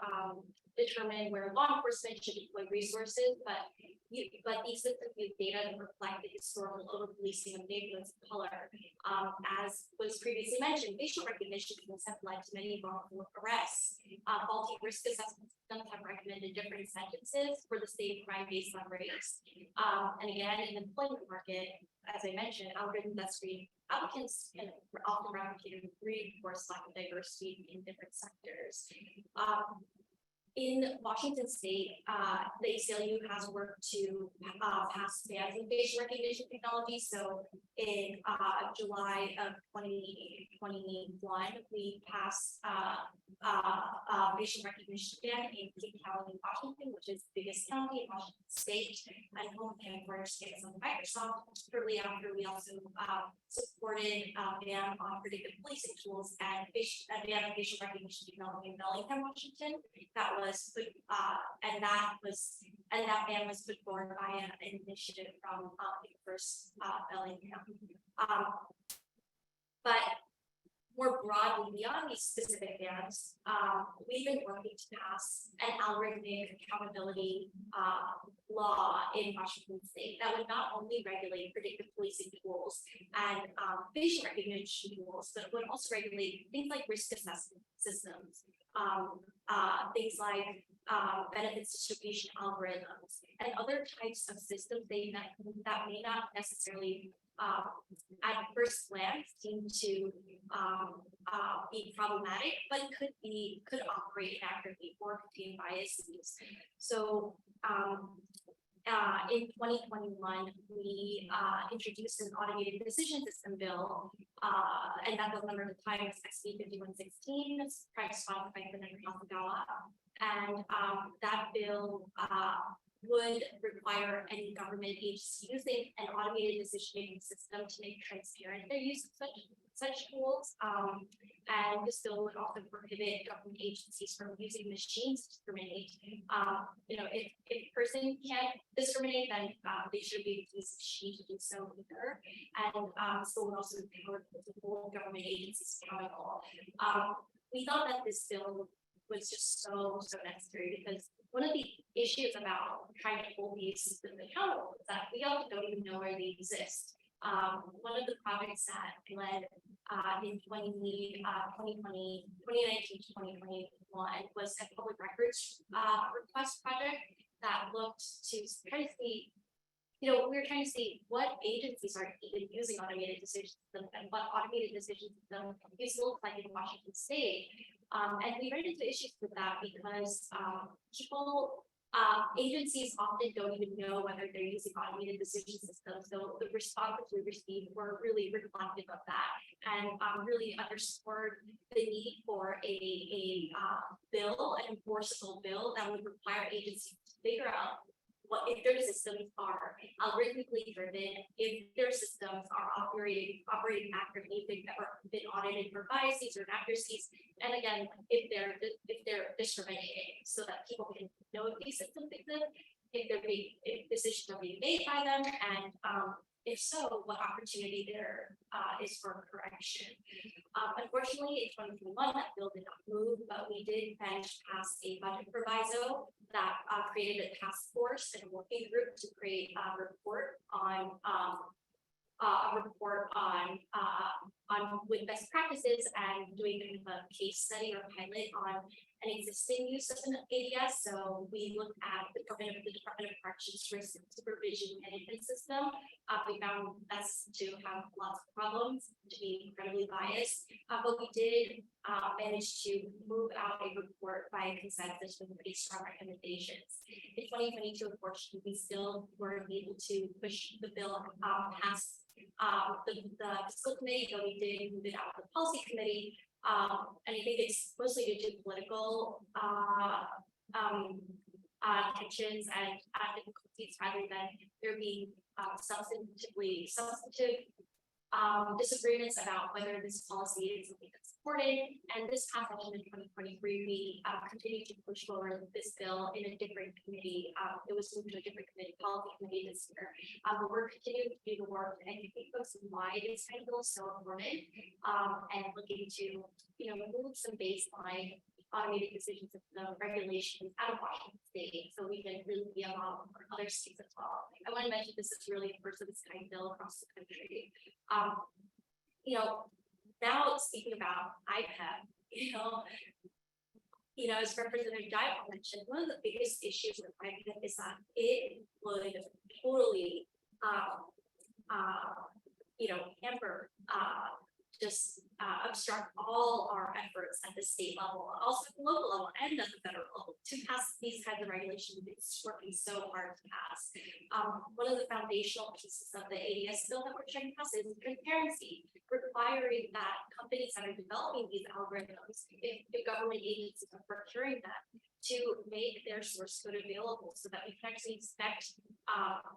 Speaker 7: determine where law enforcement should deploy resources, but these systems use data to reflect the historical over-policing of neighborhoods of color. As was previously mentioned, facial recognition tools have led to many wrongful arrests. Faulty risk assessment systems have recommended different sentences for the same crime based on race. And again, in the employment market, as I mentioned, algorithms that screen applicants can often replicate and reinforce lack of diversity in different sectors. In Washington State, the ACLU has worked to pass bans on facial recognition technology. So in July of 2021, we passed facial recognition ban in King County, Washington, which is the biggest county in Washington State, and home and first case on Microsoft. Shortly after, we also supported a ban on predictive policing tools and ban on facial recognition technology in Bellingham, Washington. That ban was put forward by an initiative from first Bellingham. But more broadly, beyond these specific bans, we've been working to pass an algorithmic accountability law in Washington State that would not only regulate predictive policing tools and facial recognition tools, but would also regulate things like risk assessment systems, things like benefits distribution algorithms, and other types of systems that may not necessarily at first glance seem to be problematic, but could operate inaccurately or contain biases. So in 2021, we introduced an automated decision system bill, and that bill number at the time was SB 5116, sponsored by Senator Hasagawa. And that bill would require any government agency using an automated decision-making system to make transparent their use of such tools. And this bill would also prohibit government agencies from using machines to discriminate. If a person can't discriminate, then they should be able to use a machine to do so either. And so would also hold government agencies accountable. We thought that this bill was just so necessary because one of the issues about trying to hold these systems accountable is that we often don't even know where they exist. One of the projects that led in 2019 to 2021 was a public records request project that looked to try to see, we were trying to see what agencies are even using automated decision systems and what automated decision systems look like in Washington State. And we ran into issues with that because agencies often don't even know whether they're using automated decision systems. So the responses we received were really reflective of that and really underscored the need for a bill, an enforceable bill that would require agencies to figure out what if their systems are algorithmically driven, if their systems are operating accurately, if they've ever been audited for biases or inaccuracies, And again, if they're discriminating, so that people can know if these systems exist, if decisions are being made by them, and if so, what opportunity there is for correction. Unfortunately, in 2021, that bill did not move, but we did manage to pass a budget proviso that created a task force and a working group to create a report on with best practices and doing kind of a case study or pilot on an existing use of an ADS. So we looked at the Department of Corrections risk supervision management system. We found us to have lots of problems, to be incredibly biased, but we did manage to move out a report by consensus with pretty strong recommendations. In 2022, unfortunately, we still weren't able to push the bill past the fiscal committee, but we did move it out of the policy committee. And I think it's mostly due to political tensions and difficulties rather than there being substantive disagreements about whether this policy is something that's supported. And this past session in 2023, we continued to push forward this bill in a different committee. It was moved to a different committee, policy committee this year. But we're continuing to do the work and educate folks on why this kind of bill is so important, and looking to, remove some baseline automated decisions of the regulations out of Washington State, so we can really be a model for other states as well. I want to mention this is really the first of its kind bill across the country. Now speaking about IPEC, as Representative Jayapal mentioned, one of the biggest issues with IPEC is that it would totally, hamper, obstruct all our efforts at the state level, also at the local level and at the federal level to pass these kinds of regulations. It's working so hard to pass. One of the foundational pieces of the ADS bill that we're trying to pass is transparency, requiring that companies that are developing these algorithms, if government agencies are procuring them, to make their source code available so that we can actually inspect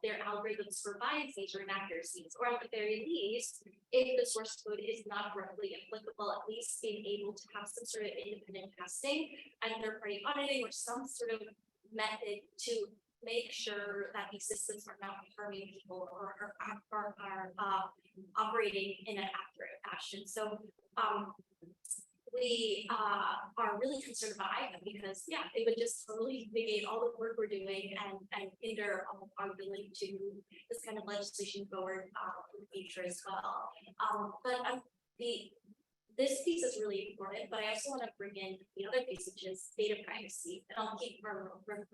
Speaker 7: their algorithms for biases or inaccuracies, or at the very least, if the source code is not directly applicable, at least being able to have some sort of independent testing and third-party auditing or some sort of method to make sure that these systems are not harming people or are operating in an accurate fashion. So we are really concerned about IPEC because, it would just totally negate all the work we're doing and hinder our ability to move this kind of legislation forward in the future as well. But this piece is really important, but I also want to bring in the other piece, which is data privacy. And I'll keep my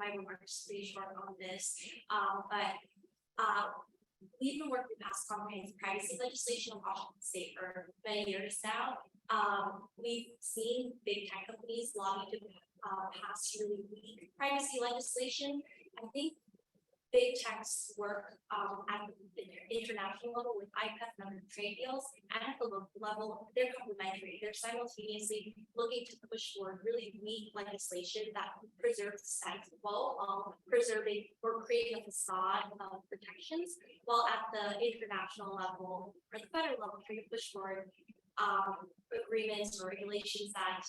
Speaker 7: remarks pretty short on this. We've been working past comprehensive privacy legislation in Washington State for many years now. We've seen big tech companies lobby to pass really weak privacy legislation. I think big tech's work at the international level with IPEC and other trade deals, and at the local level, they're complementary. They're simultaneously looking to push forward really weak legislation that preserves the status quo while preserving or creating a facade of protections, while at the international level or the federal level, trying to push forward agreements or regulations that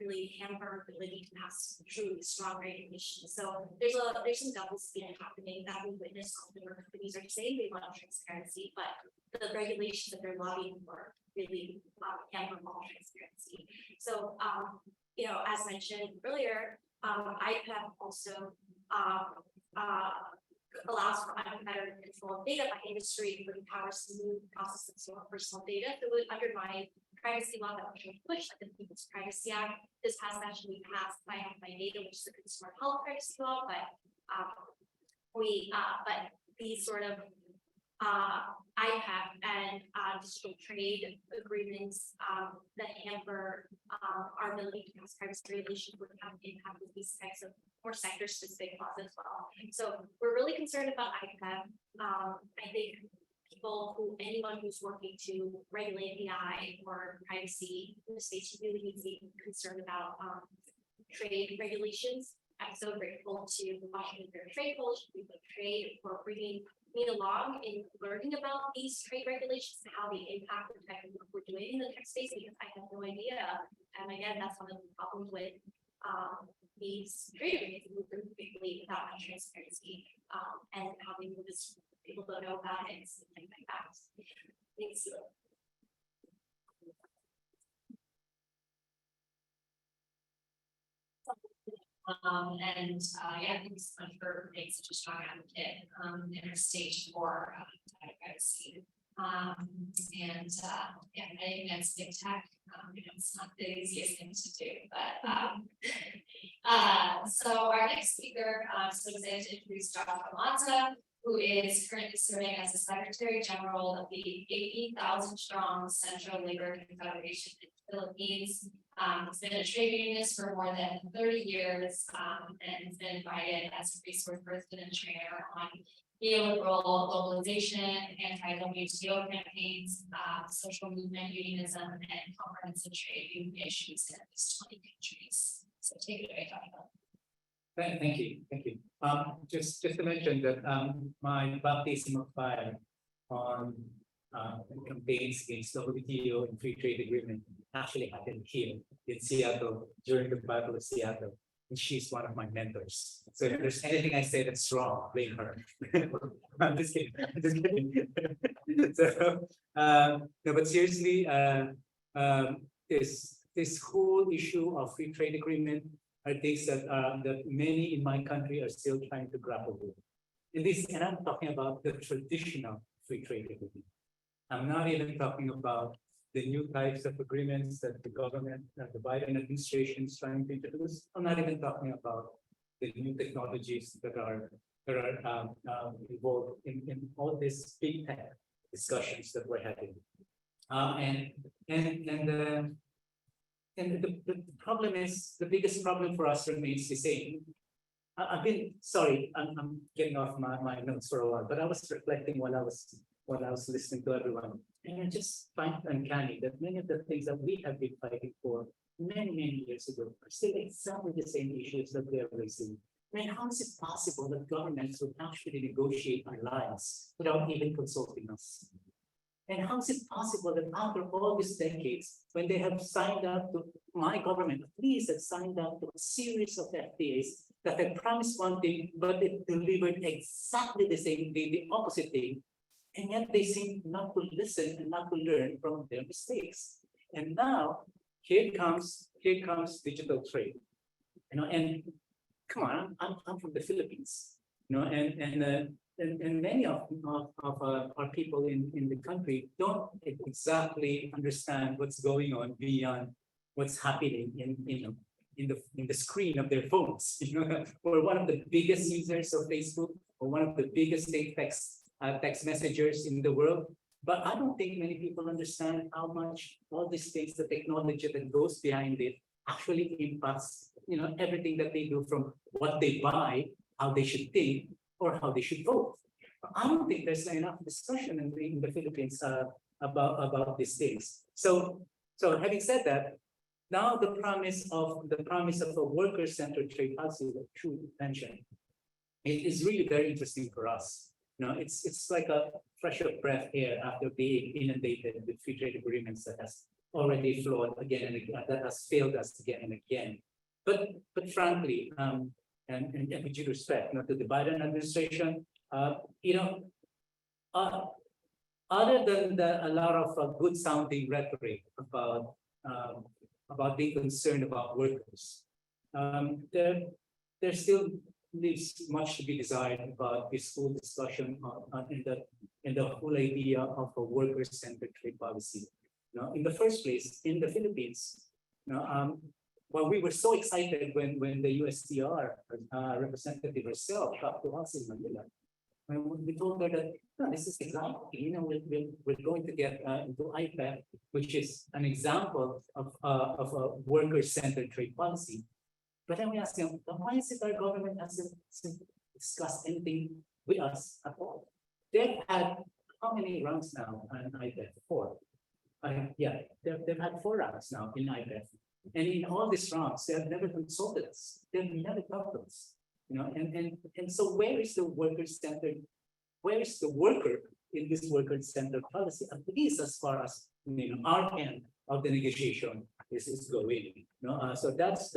Speaker 7: really hamper our ability to pass truly strong regulations. So there's some double speed happening that we witness often where companies are saying they want transparency, but the regulations that they're lobbying for really hamper all transparency. So as mentioned earlier, IPEC also allows for better control of data by industry, including powers to move, process, and store personal data that would undermine privacy law that we're trying to push, like the People's Privacy Act. This past session we passed by data, which is the consumer health privacy law, but these sort of IPEC and digital trade agreements that hamper our ability to pass privacy regulations would have impact with these types of more sector-specific laws as well. So we're really concerned about IPEC. I think anyone who's working to regulate AI or privacy in the states really needs to be concerned about trade regulations. I'm so grateful to the Washington Fair Trade Coalition, People of Trade, for bringing me along in learning about these trade regulations and how they impact the type of work we're doing in the tech space, because I had no idea And again, that's one of the problems with these trade agreements, moving quickly without much transparency, and having this people don't know about it and things like that. Thanks. Yeah, thanks so much for being such a strong advocate in our state for data privacy. Yeah, I think that's big tech. It's not the easiest thing to do, but so our next speaker, so I'm going to introduce Dr. Alonso, who is currently serving as the Secretary General of the 80,000 strong Central Labor Confederation in the Philippines. He's been a trade unionist for more than 30 years, and has been invited as a resource person and trainer on neoliberal globalization, anti-WTO campaigns, social movement unionism, and comprehensive trade union issues in at least 20 countries. So take it away, Dr.
Speaker 8: Thank you. Just to mention that my baptism of fire on campaigns against WTO and free trade agreement actually happened here in Seattle during the Battle of Seattle. And she's one of my mentors. So if there's anything I say that's wrong, blame her. I'm just kidding. So, no, but seriously, this whole issue of free trade agreement are things that that many in my country are still trying to grapple with. And I'm talking about the traditional free trade agreement. I'm not even talking about the new types of agreements that the government, the Biden administration is trying to introduce. I'm not even talking about the new technologies that are involved in all these big tech discussions that we're having. And the problem is, the biggest problem for us remains the same. I've been, sorry, I'm getting off my notes for a while, but I was reflecting while I was listening to everyone. And I just find it uncanny that many of the things that we have been fighting for many years ago are still exactly the same issues that we are raising. I mean, how is it possible that governments would actually negotiate our lives without even consulting us? And how is it possible that after all these decades, when they have signed up to, my government at least has signed up to a series of FTAs that had promised one thing, but it delivered exactly the same thing, the opposite thing, and yet they seem not to listen and not to learn from their mistakes. And now here comes digital trade, and come on, I'm from the Philippines, and many of our people in the country don't exactly understand what's going on beyond what's happening in the screen of their phones. We're one of the biggest users of Facebook, or one of the biggest text messengers in the world. But I don't think many people understand how much all these things, the technology that goes behind it, actually impacts everything that they do, from what they buy, how they should think, or how they should vote. I don't think there's enough discussion in the Philippines about these things. So having said that, now the promise of a worker-centered trade policy that Chu mentioned, it is really very interesting for us. It's like a fresh breath air after being inundated with free trade agreements that has already flawed again and again, that has failed us again and again. But frankly, and with due respect, to the Biden administration, other than a lot of good sounding rhetoric about being concerned about workers, there still leaves much to be desired about this whole discussion in the whole idea of a worker-centered trade policy. In the first place, in the Philippines, well, we were so excited when the USTR representative herself talked to us in Manila. When we told her that this is exactly, we're going to get into APEC, which is an example of a worker-centered trade policy. But then we asked them, why is it our government hasn't discussed anything with us at all? They've had how many rounds now in IPEF? 4. Yeah, they've had 4 rounds now in IPEF. And in all these rounds, they have never consulted us. They've never talked to us. And so where is the worker-centered? Where is the worker in this worker-centered policy? At least as far as our end of the negotiation is going. So that's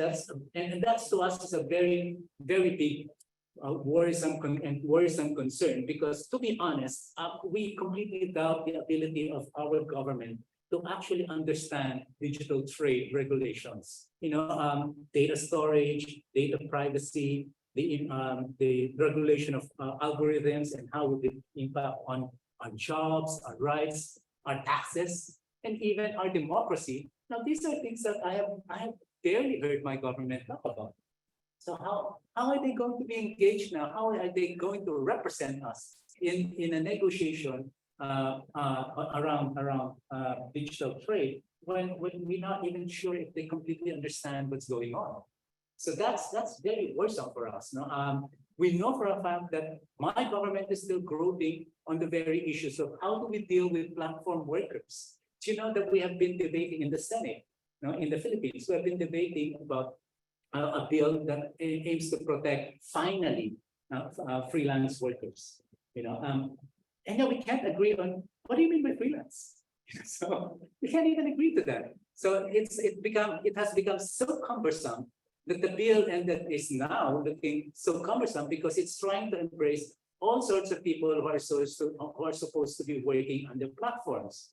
Speaker 8: and that's to us is a very big worrisome concern, because to be honest, we completely doubt the ability of our government to actually understand digital trade regulations. Data storage, data privacy, the regulation of algorithms, and how would it impact on jobs, our rights, our taxes, and even our democracy. Now, these are things that I have barely heard my government talk about. So how are they going to be engaged now? How are they going to represent us in a negotiation around digital trade when we're not even sure if they completely understand what's going on? So that's very worrisome for us. We know for a fact that my government is still groping on the very issues of how do we deal with platform workers. Do you know that we have been debating in the Senate, in the Philippines, we have been debating about a bill that aims to protect finally freelance workers. And yet we can't agree on what do you mean by freelance? So we can't even agree to that. So it has become so cumbersome that the bill and that is now looking so cumbersome because it's trying to embrace all sorts of people who are supposed to be working on the platforms.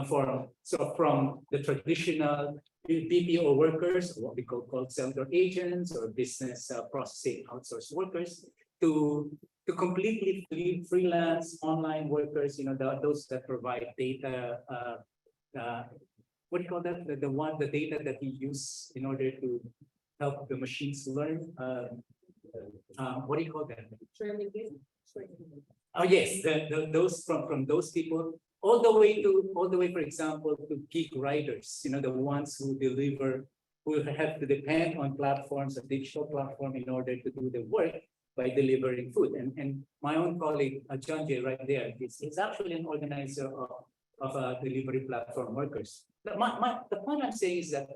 Speaker 8: From the traditional BPO workers, what we call center agents or business processing outsourced workers, to completely freelance online workers. Those that provide data. What do you call that? The data that we use in order to help the machines learn. What do you call that? Oh yes, those from those people. All the way, for example, to gig riders, the ones who have to depend on platforms, a digital platform, in order to do the work by delivering food. And my own colleague, John J, right there, he's actually an organizer of delivery platform workers. The point I'm saying is that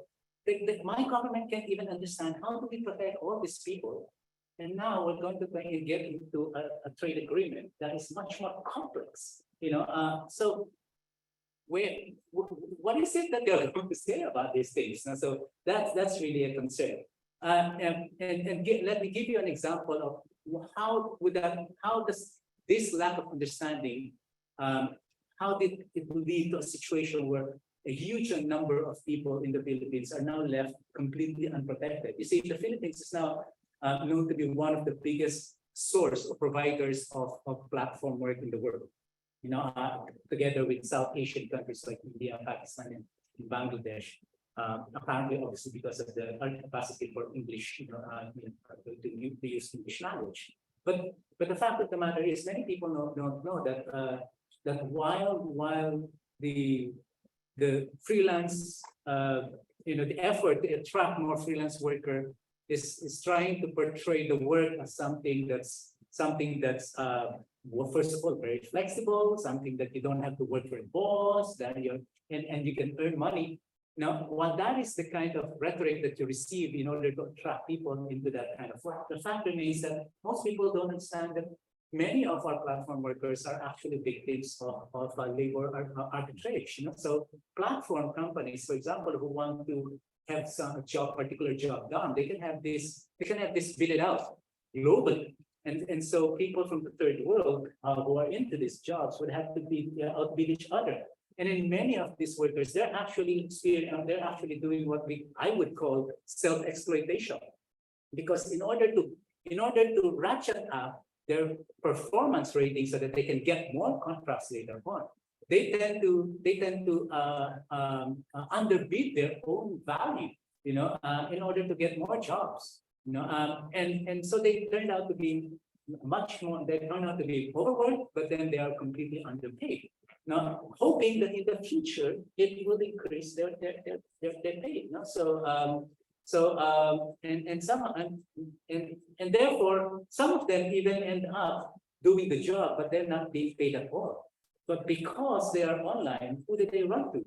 Speaker 8: my government can't even understand how do we protect all these people. And now we're going to get into a trade agreement that is much more complex. So what is it that they're going to say about these things? So that's really a concern. Let me give you an example of how does this lack of understanding, how did it lead to a situation where a huge number of people in the Philippines are now left completely unprotected. You see, the Philippines is now known to be one of the biggest source of providers of platform work in the world. Together with South Asian countries like India, Pakistan, and Bangladesh. Apparently, obviously, because of the capacity for English, to use English language. But the fact of the matter is, many people don't know that while the freelance, the effort to attract more freelance worker is trying to portray the work as something that's well, first of all, very flexible, something that you don't have to work for a boss, that and you can earn money. Now, while that is the kind of rhetoric that you receive in order to attract people into that kind of work, the fact remains that most people don't understand that many of our platform workers are actually victims of labor arbitrage. So platform companies, for example, who want to have some particular job done, they can have this bidded out globally. And so people from the third world who are into these jobs would have to outbid each other. And in many of these workers, they're actually doing what I would call self-exploitation, because in order to ratchet up their performance rating so that they can get more contracts later on, they tend to underbid their own value, in order to get more jobs. And so they turned out to be overworked, but then they are completely underpaid. Now, hoping that in the future it will increase their pay. And therefore some of them even end up doing the job, but they're not being paid at all. But because they are online, who did they run to?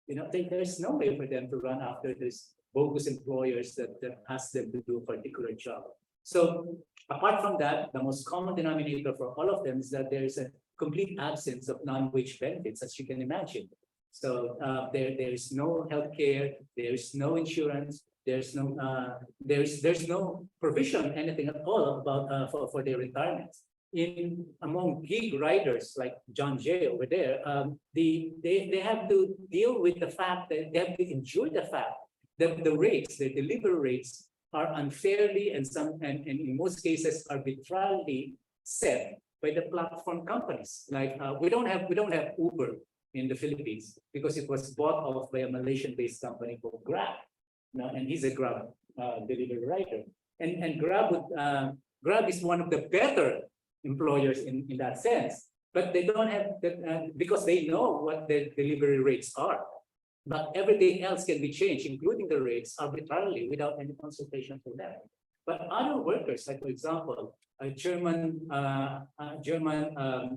Speaker 8: There's no way for them to run after this bogus employers that ask them to do a particular job. So apart from that, the most common denominator for all of them is that there is a complete absence of non-wage benefits, as you can imagine. So there's no healthcare, there's no insurance, there's no provision, anything at all about for their retirements. Among gig riders like John Jay over there, they have to deal with the fact that they have to endure the fact that the delivery rates are unfairly and in most cases arbitrarily set by the platform companies. Like we don't have Uber in the Philippines because it was bought off by a Malaysian-based company called Grab. And he's a Grab delivery rider. And Grab is one of the better employers in that sense, but they don't have that because they know what the delivery rates are. But everything else can be changed, including the rates, arbitrarily without any consultation for them. But other workers, like for example, a German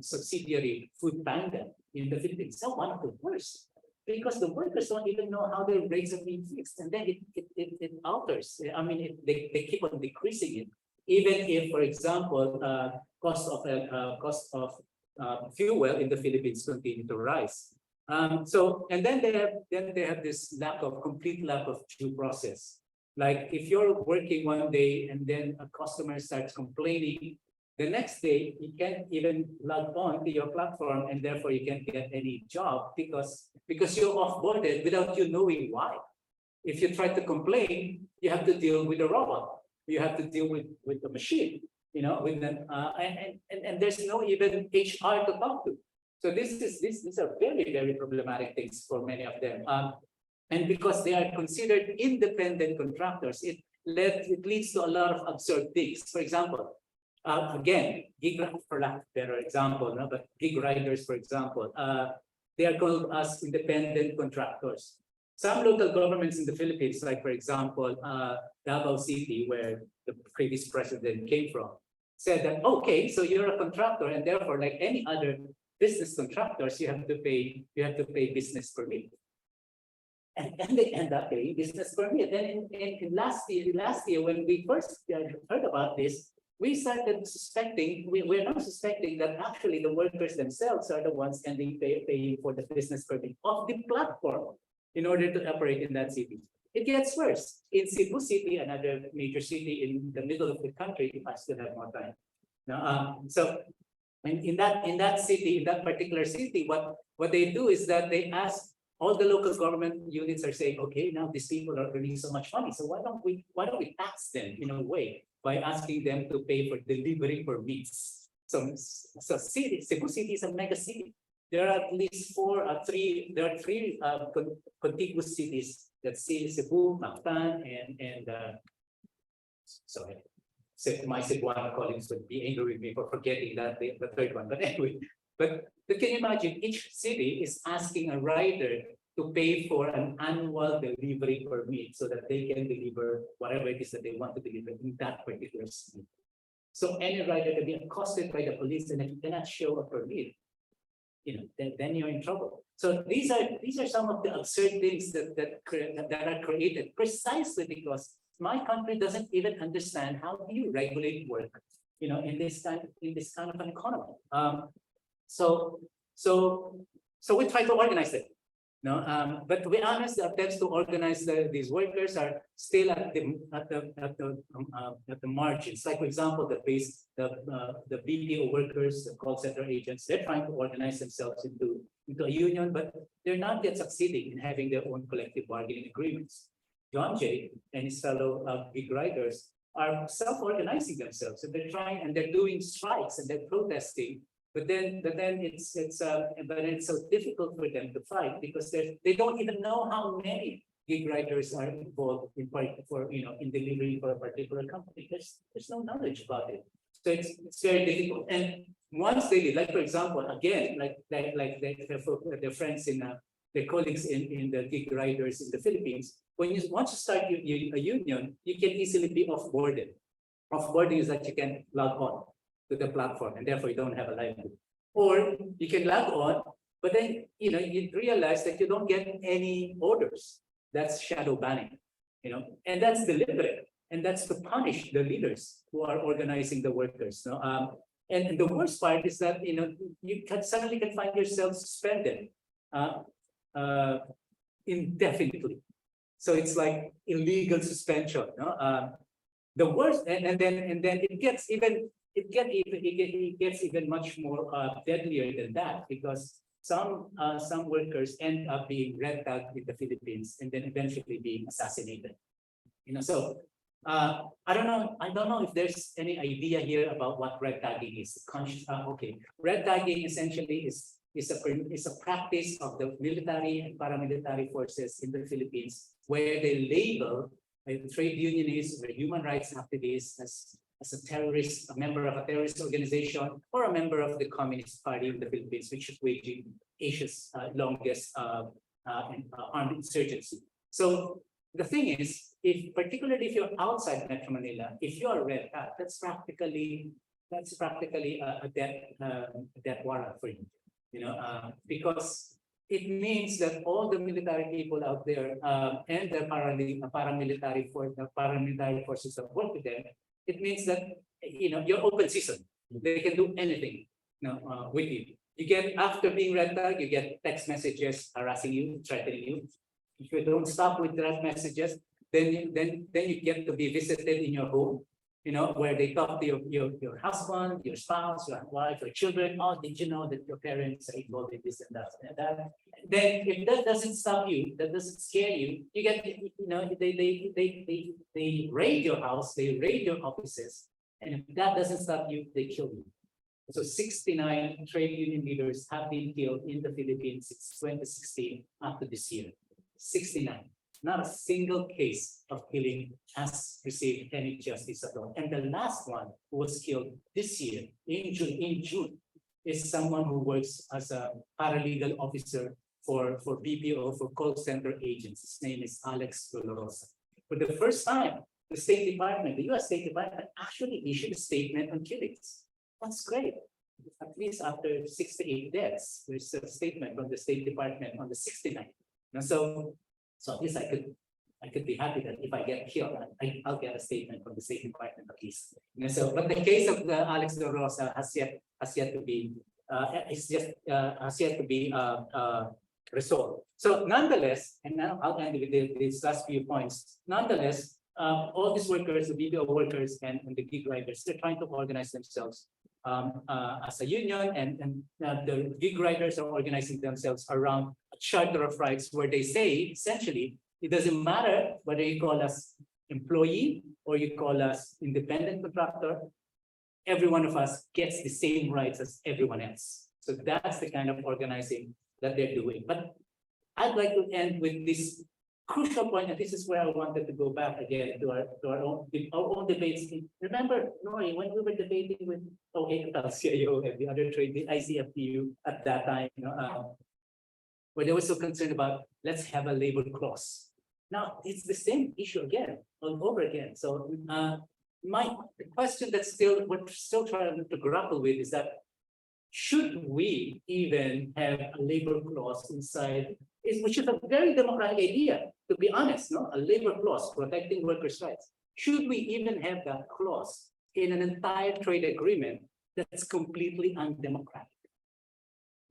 Speaker 8: subsidiary Food Panda in the Philippines, are one of the worst because the workers don't even know how their rates are being fixed, and then it alters. I mean, they keep on decreasing it, even if, for example, cost of fuel in the Philippines continue to rise. And then they have this complete lack of due process. Like if you're working one day and then a customer starts complaining, the next day you can't even log on to your platform, and therefore you can't get any job because you're offboarded without you knowing why. If you try to complain, you have to deal with a robot. You have to deal with the machine, and there's no even HR to talk to. So these are very, very problematic things for many of them. And because they are considered independent contractors, it leads to a lot of absurd things. For example, again, for lack of a better example, but gig riders, for example, they are called as independent contractors. Some local governments in the Philippines, like for example, Davao City, where the previous president came from, said that, okay, so you're a contractor, and therefore, like any other business contractors, you have to pay business permit. And they end up paying business permit. And in last year, when we first heard about this, we started suspecting, we're now suspecting that actually the workers themselves are the ones ending paying for the business permit of the platform in order to operate in that city. It gets worse. In Cebu City, another major city in the middle of the country, if I still have more time. Now, so in that city, in that particular city, what they do is that they ask, all the local government units are saying, okay, now these people are earning so much money, so why don't we tax them in a way by asking them to pay for delivery permits? So Cebu City is a mega city. There are at least three contiguous cities that Cebu, Mactan, and sorry, my Cebuano colleagues would be angry with me for forgetting that the third one. But anyway, but can you imagine each city is asking a rider to pay for an annual delivery permit so that they can deliver whatever it is that they want to deliver in that particular city. So any rider can be accosted by the police, and if you cannot show a permit, then you're in trouble. So these are some of the absurd things that are created precisely because my country doesn't even understand how do you regulate work, in this kind of an economy. So we try to organize it. But to be honest, the attempts to organize these workers are still at the margins. Like for example, the BPO workers, the call center agents, they're trying to organize themselves into a union, but they're not yet succeeding in having their own collective bargaining agreements. John Jay and his fellow gig riders are self-organizing themselves, and they're trying, and they're doing strikes and they're protesting. But then it's so difficult for them to fight because they don't even know how many gig riders are involved in delivering for a particular company. There's no knowledge about it, so it's very difficult. And once they leave, like for example, again, like their friends their colleagues in the gig riders in the Philippines, once you start a union, you can easily be off-boarded. Off-boarding is that you can log on to the platform, and therefore you don't have a livelihood. Or you can log on, but then you realize that you don't get any orders. That's shadow banning, and that's deliberate, and that's to punish the leaders who are organizing the workers. And the worst part is that you suddenly can find yourself suspended. indefinitely. So it's like illegal suspension, no? The worst, and then it gets even much more deadlier than that, because some workers end up being red tagged in the Philippines and then eventually being assassinated. So I don't know if there's any idea here about what red tagging is. Okay, red tagging essentially is a practice of the military and paramilitary forces in the Philippines, where they label trade unionists or human rights activists as a terrorist, a member of a terrorist organization, or a member of the Communist Party of the Philippines, which is waging Asia's longest armed insurgency. So the thing is, particularly if you're outside Metro Manila, if you're a red hat, that's practically a death warrant for you. Because it means that all the military people out there and the paramilitary forces that work with them, it means that you're open season. They can do anything with you. You get, after being red tag, you get text messages harassing you, threatening you. If you don't stop with that messages, then you get to be visited in your home, where they talk to your husband, your spouse, your wife, your children. Oh, did you know that your parents are involved in this and that and that? Then if that doesn't stop you, that doesn't scare you, you get, they raid your house, they raid your offices, and if that doesn't stop you, they kill you. So 69 trade union leaders have been killed in the Philippines since 2016 up to this year. 69. Not a single case of killing has received any justice at all. And the last one who was killed this year in June is someone who works as a paralegal officer for BPO, for call center agents. His name is Alex Dolorosa. For the first time, the State Department, the US State Department, actually issued a statement on killings. That's great. At least after 6 to 8 deaths, there's a statement from the State Department on the 69th. And so at least I could be happy that if I get killed, I'll get a statement from the State Department at least. So, but the case of the Alex De Rosa has yet to be resolved. So nonetheless, and now I'll end with these last few points. Nonetheless, all these workers, the BPO workers and the gig riders, they're trying to organize themselves as a union, and the gig riders are organizing themselves around a charter of rights where they say, essentially, it doesn't matter whether you call us employee or you call us independent contractor, every one of us gets the same rights as everyone else. So that's the kind of organizing that they're doing. But I'd like to end with this crucial point, and this is where I wanted to go back again to our own debates. Remember, Nori, when we were debating with OAPEC, CIO, and the other trade, the ICFTU at that time, where they were so concerned about, let's have a labor clause. Now it's the same issue again, all over again. So the question that we're still trying to grapple with is that, should we even have a labor clause inside, which is a very democratic idea, to be honest, a labor clause protecting workers' rights. Should we even have that clause in an entire trade agreement that's completely undemocratic?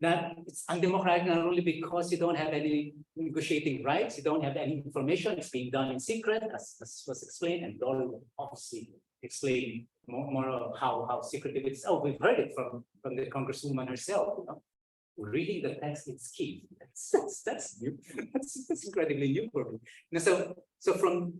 Speaker 8: That it's undemocratic not only because you don't have any negotiating rights, you don't have any information, it's being done in secret, as was explained, and Dol will obviously explain more of how secretive it is. Oh, we've heard it from the Congresswoman herself. Reading the text is key. That's new. That's incredibly new for me. So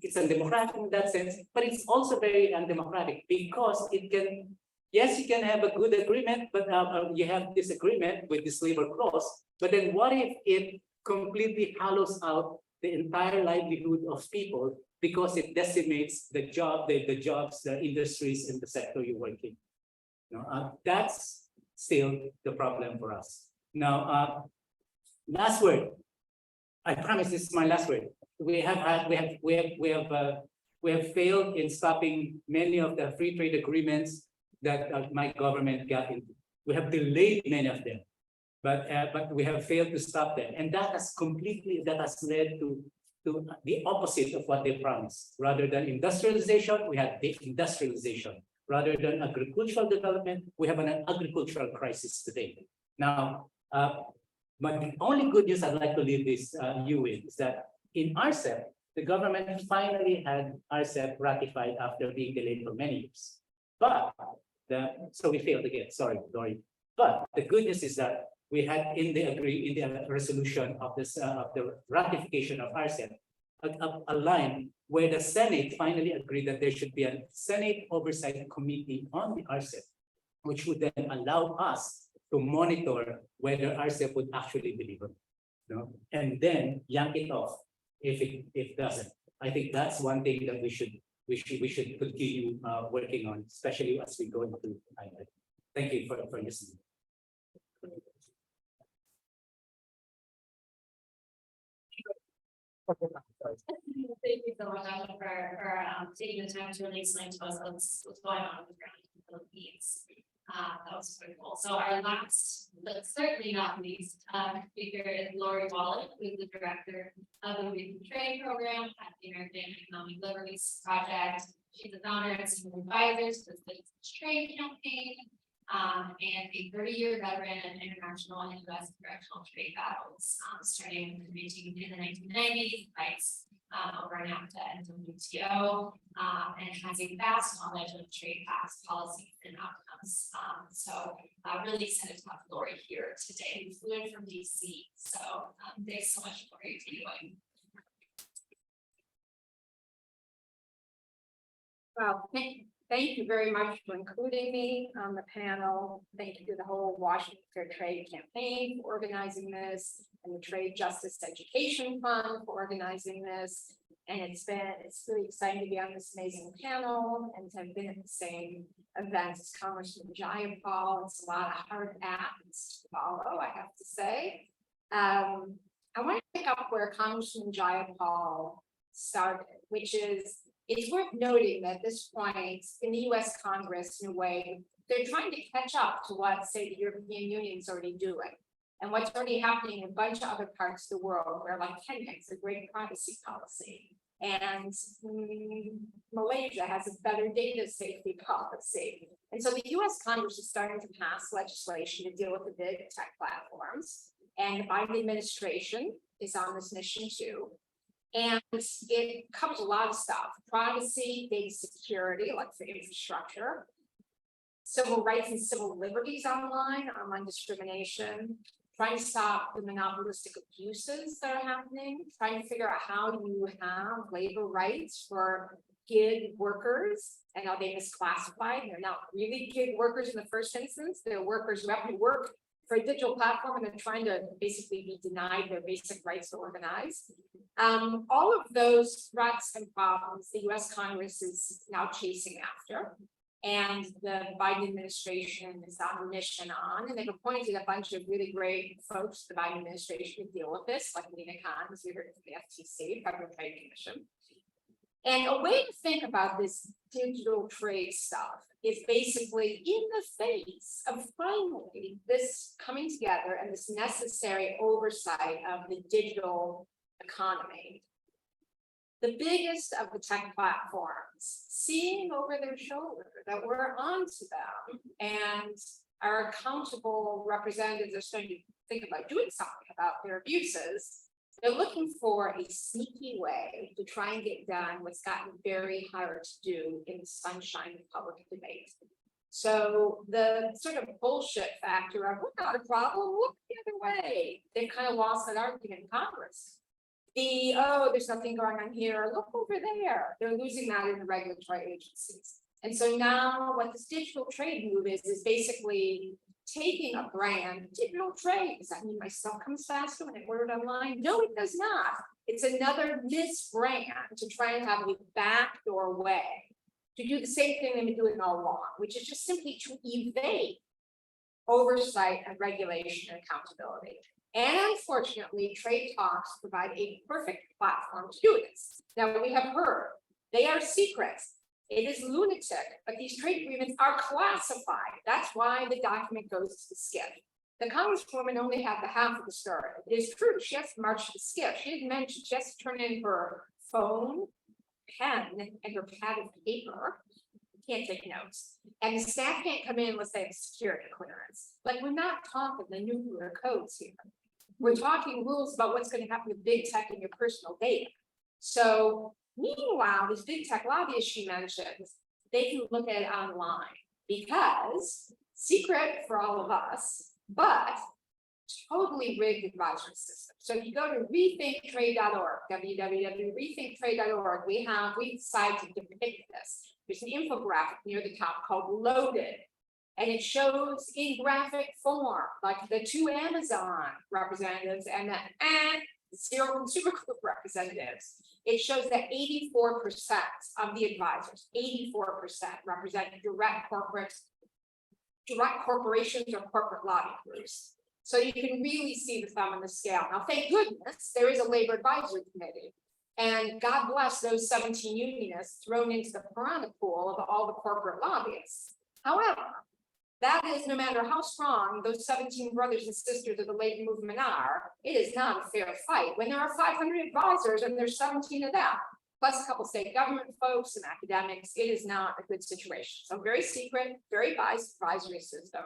Speaker 8: it's undemocratic in that sense, but it's also very undemocratic because it can. Yes, you can have a good agreement, but you have this agreement with this labor clause. But then what if it completely hollows out the entire livelihood of people because it decimates the jobs, the industries, and the sector you work in? That's still the problem for us. Now, last word. I promise this is my last word. We have failed in stopping many of the free trade agreements that my government got into. We have delayed many of them, but we have failed to stop them, and that has led to the opposite of what they promised. Rather than industrialization, we have deindustrialization. Rather than agricultural development, we have an agricultural crisis today. Now, But the only good news I'd like to leave this you with is that in RCEP, the government finally had RCEP ratified after being delayed for many years. But so we failed again, sorry, Dory. But the good news is that we had in the resolution of this of the ratification of RCEP, a line where the Senate finally agreed that there should be a Senate Oversight Committee on the RCEP, which would then allow us to monitor whether RCEP would actually deliver, and then yank it off if it doesn't. I think that's one thing that we should continue working on, especially as we go into IMF. Thank you for listening.
Speaker 3: Thank you so much, Asha, for taking the time to really explain to us what's going on with the ground in the Philippines. That was pretty cool. So our last, but certainly not least, speaker is Lori Wallet, who is the director of the Regional Trade Program at the American Economic Liberties Project. She's the founder and senior advisor to the Citizens Trade Campaign, and a 30-year veteran of international and U.S. correctional trade battles, starting in the 1990s, fights over NAFTA and WTO, and has a vast knowledge of trade policies and outcomes. So really excited to have Lori here today. We flew in from DC, so thanks so much, Lori, for joining.
Speaker 4: Well, thank you very much for including me on the panel. Thank you to the whole Washington Fair Trade Campaign for organizing this, and the Trade Justice Education Fund for organizing this. And it's really exciting to be on this amazing panel and to have been at the same events as Congressman Jayapal. It's a lot of hard acts to follow, I have to say. I want to pick up where Congressman Jayapal started, which is, it's worth noting that at this point in the US Congress, in a way, they're trying to catch up to what, say, the European Union is already doing, and what's already happening in a bunch of other parts of the world, where like Kenya has a great privacy policy, and Malaysia has a better data safety policy. And so the US Congress is starting to pass legislation to deal with the big tech platforms, and the Biden administration is on this mission too. And it covers a lot of stuff: privacy, data security, like for infrastructure, civil rights and civil liberties online discrimination, trying to stop the monopolistic abuses that are happening, trying to figure out how you have labor rights for gig workers, and are they misclassified? They're not really gig workers in the first instance. They're workers who have to work for a digital platform and they're trying to basically be denied their basic rights to organize. All of those threats and problems the US Congress is now chasing after, and the Biden administration is on a mission on, and they've appointed a bunch of really great folks to the Biden administration to deal with this, like Lena Khan, as we heard from the FTC, Federal Trade Commission. And a way to think about this digital trade stuff is basically in the face of finally this coming together and this necessary oversight of the digital economy. The biggest of the tech platforms seeing over their shoulder that we're onto them, and our accountable representatives are starting to think about doing something about their abuses. They're looking for a sneaky way to try and get done what's gotten very hard to do in the sunshine of public debate. So the sort of bullshit factor of we're not a problem, look the other way, they kind of lost that argument in Congress. There's nothing going on here, look over there. They're losing that in the regulatory agencies. And so now what this digital trade move is basically taking a brand, digital trade. Does that mean my stuff comes faster when I order it online? No, it does not. It's another misbrand to try and have a backdoor way to do the same thing they've been doing all along, which is just simply to evade oversight and regulation and accountability. And unfortunately, trade talks provide a perfect platform to do this. Now, we have heard they are secret. It is lunatic, but these trade agreements are classified. That's why the document goes to the SCIF. The Congresswoman only had the half of the story. It is true, she has to march to the SCIF. She didn't mention she has to turn in her phone, pen, and her pad of paper. Can't take notes. And the staff can't come in unless they have security clearance. Like, we're not talking the nuclear codes here. We're talking rules about what's going to happen with big tech and your personal data. So meanwhile, these big tech lobbyists she mentions, they can look at it online because secret for all of us, but totally rigged advisory system. So if you go to rethinktrade.org, www.rethinktrade.org, we decided to depict this. There's an infographic near the top called Loaded. And it shows in graphic form, like the 2 Amazon representatives and the Zero Consumer Group representatives. It shows that 84% of the advisors, 84% represent direct corporations or corporate lobby groups. So you can really see the thumb on the scale. Now, thank goodness, there is a labor advisory committee. And God bless those 17 unionists thrown into the piranha pool of all the corporate lobbyists. However, that is, no matter how strong those 17 brothers and sisters of the labor movement are, it is not a fair fight when there are 500 advisors and there's 17 of them, plus a couple state government folks and academics. It is not a good situation. So very secret, very biased advisory system.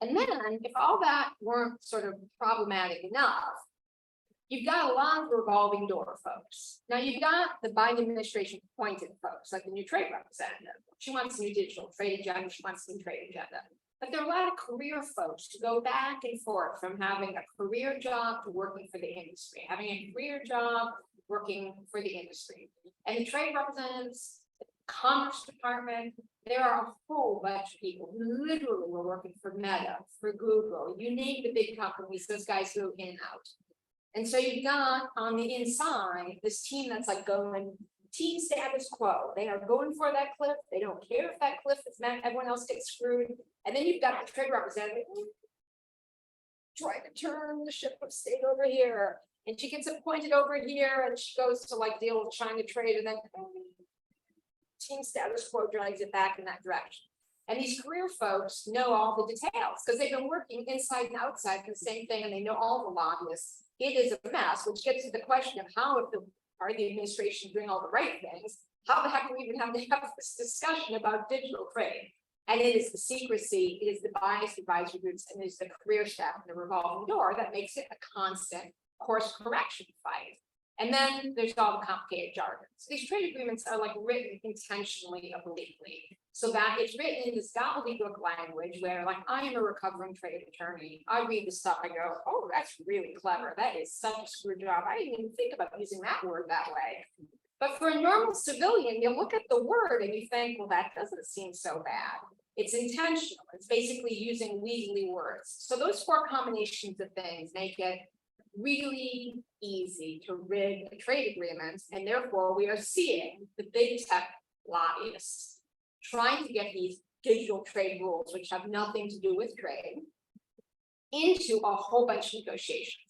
Speaker 4: And then, if all that weren't sort of problematic enough, you've got a lot of revolving door folks. Now you've got the Biden administration appointed folks, like the new trade representative. She wants a new digital trade agenda, she wants a new trade agenda. But there are a lot of career folks who go back and forth from having a career job to working for the industry, having a career job, working for the industry. And the trade representatives, the Commerce Department, there are a whole bunch of people who literally were working for Meta, for Google, you name the big companies, those guys go in and out. And so you've got on the inside, this team that's like going team status quo. They are going for that cliff. They don't care if that cliff is met, everyone else gets screwed. And then you've got the trade representative trying to turn the ship of state over here. And she gets appointed over here and she goes to like deal with China trade, and then team status quo drags it back in that direction. And these career folks know all the details because they've been working inside and outside for the same thing, and they know all the lobbyists. It is a mess, which gets to the question of how, if the administration doing all the right things, how the heck do we even have to have this discussion about digital trade? And it is the secrecy, it is the biased advisory groups, and it is the career staff and the revolving door that makes it a constant course correction fight. And then there's all the complicated jargon. So these trade agreements are like written intentionally obliquely, so that it's written in this gobbledygook language where, like, I am a recovering trade attorney. I read the stuff, I go, oh, that's really clever. That is such a screw job. I didn't even think about using that word that way. But for a normal civilian, you look at the word and you think, well, that doesn't seem so bad. It's intentional. It's basically using weaselly words. So those 4 combinations of things make it really easy to rig the trade agreements, and therefore we are seeing the big tech lobbyists trying to get these digital trade rules, which have nothing to do with trade, into a whole bunch of negotiations.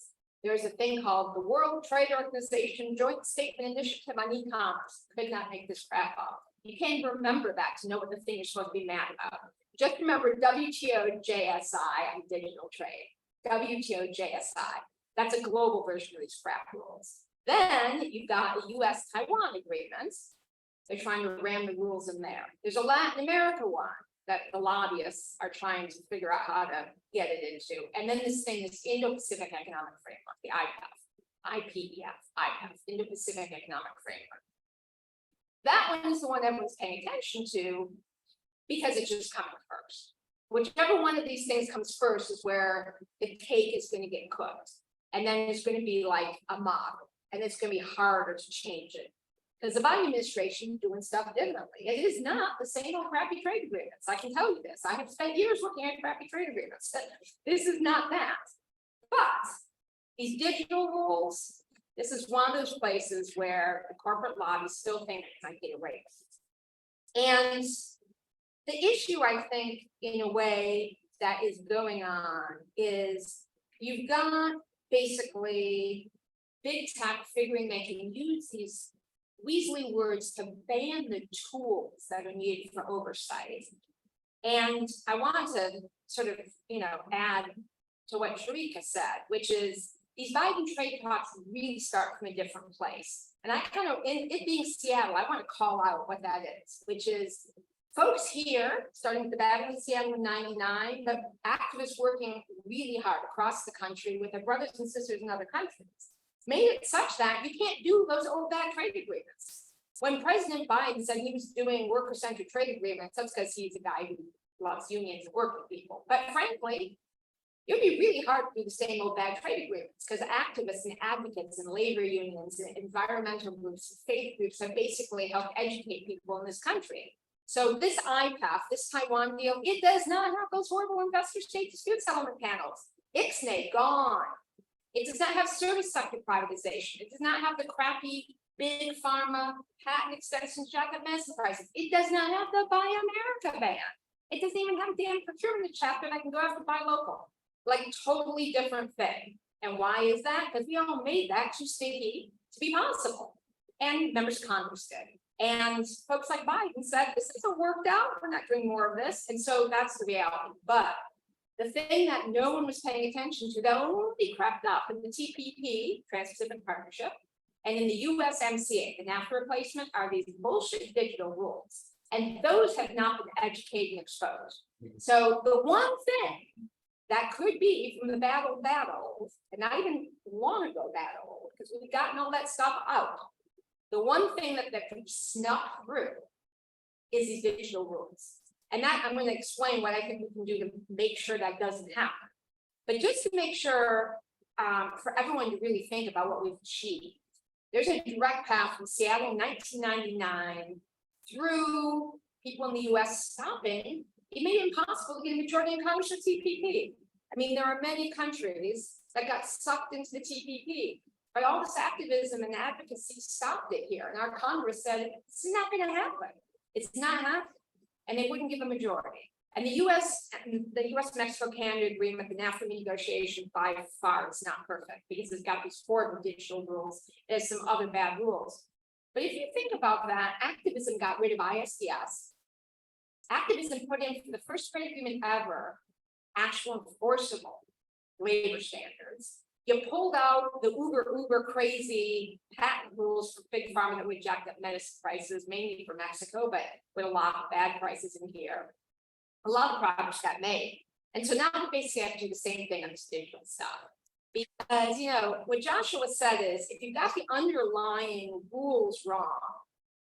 Speaker 4: There's a thing called the World Trade Organization Joint Statement Initiative on E-commerce. Could not make this crap up. You can't remember that to know what the thing you're supposed to be mad about. Just remember WTO JSI on digital trade. WTO JSI. That's a global version of these crap rules. Then you've got a US-Taiwan agreement. They're trying to ram the rules in there. There's a Latin America one that the lobbyists are trying to figure out how to get it into. And then this thing, this Indo-Pacific Economic Framework, the IPEF, Indo-Pacific Economic Framework. That one is the one everyone's paying attention to because it's just coming first. Whichever one of these things comes first is where the cake is going to get cooked. And then it's going to be like a model, and it's going to be harder to change it. Because the Biden administration doing stuff differently. It is not the same old crappy trade agreements. I can tell you this. I have spent years looking at crappy trade agreements. This is not that. But these digital rules, this is one of those places where the corporate lobbies still think it might get erased. And the issue, I think, in a way that is going on is you've got basically big tech figuring they can use these weaselly words to ban the tools that are needed for oversight. And I want to sort of, add to what Sharika said, which is these Biden trade talks really start from a different place. And I kind of, in it being Seattle, I want to call out what that is, which is folks here, starting with the battle in Seattle in '99, but activists working really hard across the country with their brothers and sisters in other countries, made it such that you can't do those old bad trade agreements. When President Biden said he was doing worker-centered trade agreements, that's because he's a guy who loves unions and working people. But frankly, it'd be really hard to do the same old bad trade agreements because activists and advocates and labor unions and environmental groups and faith groups have basically helped educate people in this country. So this IPAF, this Taiwan deal, it does not have those horrible investor state dispute settlement panels. Ixnay, gone. It does not have service sector privatization. It does not have the crappy big pharma patent extensions jack up medicine prices. It does not have the Buy America ban. It doesn't even have a damn procurement chapter that can go after buy local. Like totally different thing. And why is that? Because we all made that too stinky to be possible. And members of Congress did. And folks like Biden said, this isn't worked out. We're not doing more of this. And so that's the reality. But the thing that no one was paying attention to that only crept up in the TPP, Trans-Pacific Partnership, and in the USMCA, the NAFTA replacement, are these bullshit digital rules. And those have not been educated and exposed. So the one thing that could be from the battles, and not even long ago battle, because we've gotten all that stuff out. The one thing that can be snuck through is these digital rules. And that I'm going to explain what I think we can do to make sure that doesn't happen. But just to make sure for everyone to really think about what we've achieved, there's a direct path from Seattle in 1999 through people in the US stopping. It made it impossible to get a majority in Congress of TPP. I mean, there are many countries that got sucked into the TPP, but all this activism and advocacy stopped it here. And our Congress said, it's not going to happen. It's not happening. And they wouldn't give a majority. And the US-Mexico-Canada agreement, the NAFTA negotiation by far is not perfect because it's got these horrible digital rules. There's some other bad rules. But if you think about that, activism got rid of ISDS. Activism put in for the first trade agreement ever, actual enforceable labor standards. You pulled out the uber crazy patent rules for big pharma that would jack up medicine prices, mainly for Mexico, but with a lot of bad prices in here. A lot of progress got made. And so now we basically have to do the same thing on this digital stuff. Because, you know, what Joshua said is, if you've got the underlying rules wrong,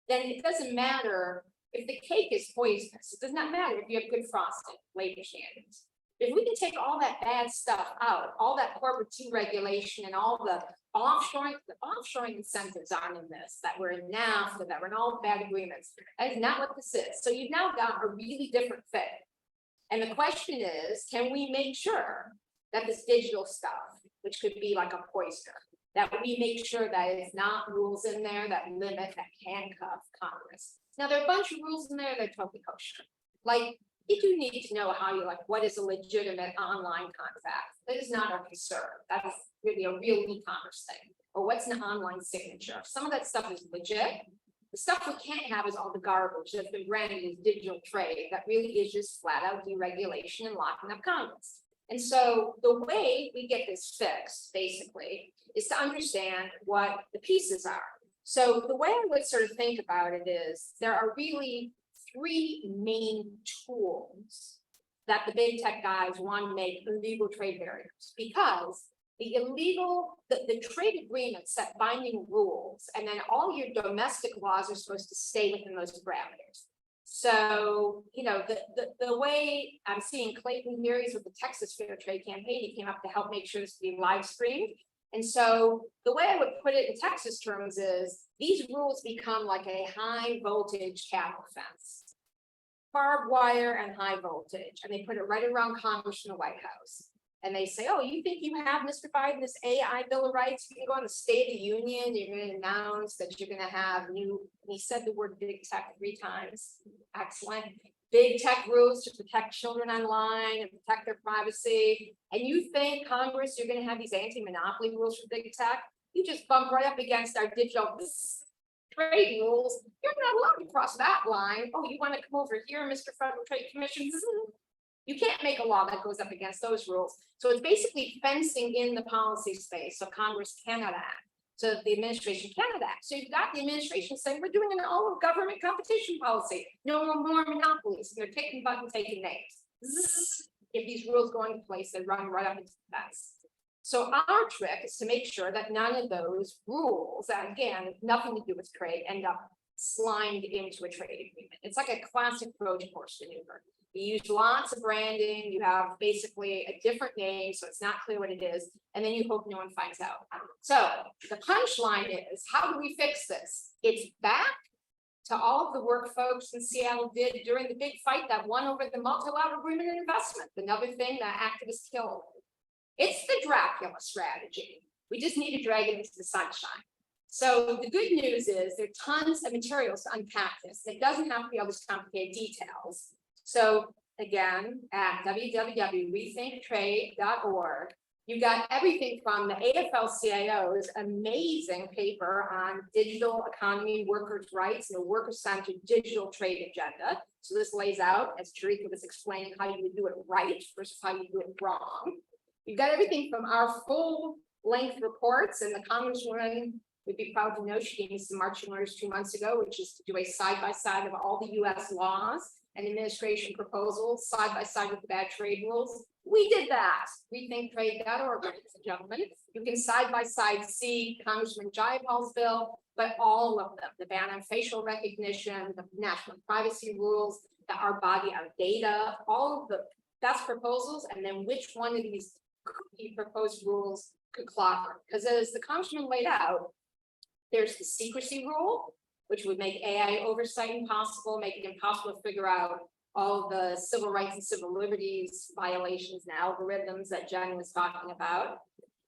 Speaker 4: then it doesn't matter if the cake is poisonous. It does not matter if you have good frosting, labor standards. If we can take all that bad stuff out, all that corporate deregulation and all the offshoring incentives aren't in this, that we're in NAFTA, that we're in all the bad agreements. That is not what this is. So you've now got a really different fit. And the question is, can we make sure that this digital stuff, which could be like a poisoner, that we make sure that it's not rules in there that limit, that handcuff Congress. Now, there are a bunch of rules in there that are totally kosher. Like, you do need to know how you what is a legitimate online contract. That is not our concern. That is really a real e-commerce thing. Or what's an online signature? Some of that stuff is legit. The stuff we can't have is all the garbage that's been branded as digital trade. That really is just flat out deregulation and locking up Congress. And so the way we get this fixed, basically, is to understand what the pieces are. So the way I would sort of think about it is there are really three main tools that the big tech guys want to make illegal trade barriers, because the trade agreements set binding rules, and then all your domestic laws are supposed to stay within those parameters. So, you know, the way I'm seeing Clayton here is with the Texas Fair Trade campaign, he came up to help make sure this would be live streamed. And so the way I would put it in Texas terms is these rules become like a high voltage cattle fence, barbed wire and high voltage, and they put it right around Congress and the White House. And they say, oh, you think you have, Mr. Biden, this AI Bill of Rights? You can go on the State of the Union, you're going to announce that you're going to have he said the word big tech 3 times. Excellent. Big tech rules to protect children online and protect their privacy. And you think, Congress, you're going to have these anti-monopoly rules for big tech? You just bump right up against our digital trade rules. You're not allowed to cross that line. Oh, you want to come over here, Mr. Federal Trade Commission? You can't make a law that goes up against those rules. So it's basically fencing in the policy space so Congress cannot act. So the administration can act. So you've got the administration saying, we're doing an all of government competition policy. No more monopolies. They're taking button, taking names. Zzz. If these rules go into place, they run right up into the fence. So our trick is to make sure that none of those rules, that again, nothing to do with trade, end up slimed into a trade agreement. It's like a classic Trojan horse maneuver. You use lots of branding, you have basically a different name, so it's not clear what it is, and then you hope no one finds out. So the punchline is, how do we fix this? It's back to all of the work folks in Seattle did during the big fight that won over the multilateral agreement and investment, another thing that activists killed. It's the Dracula strategy. We just need to drag it into the sunshine. So the good news is there are tons of materials to unpack this. It doesn't have to be all these complicated details. So again, at www.rethinktrade.org, you've got everything from the AFL-CIO's amazing paper on digital economy, workers' rights, and the worker-centered digital trade agenda. So this lays out, as Teresa was explaining, how you would do it right versus how you do it wrong. You've got everything from our full-length reports, and the Congresswoman would be proud to know she gave me some marching orders 2 months ago, which is to do a side-by-side of all the US laws and administration proposals, side-by-side with the bad trade rules. We did that. Rethinktrade.org, ladies and gentlemen. You can side-by-side see Congressman Jayapal's bill, but all of them, the ban on facial recognition, the national privacy rules, our body of data, all of the best proposals, and then which one of these proposed rules could clobber. Because as the Congressman laid out, there's the secrecy rule, which would make AI oversight impossible, make it impossible to figure out all the civil rights and civil liberties violations and algorithms that Jen was talking about.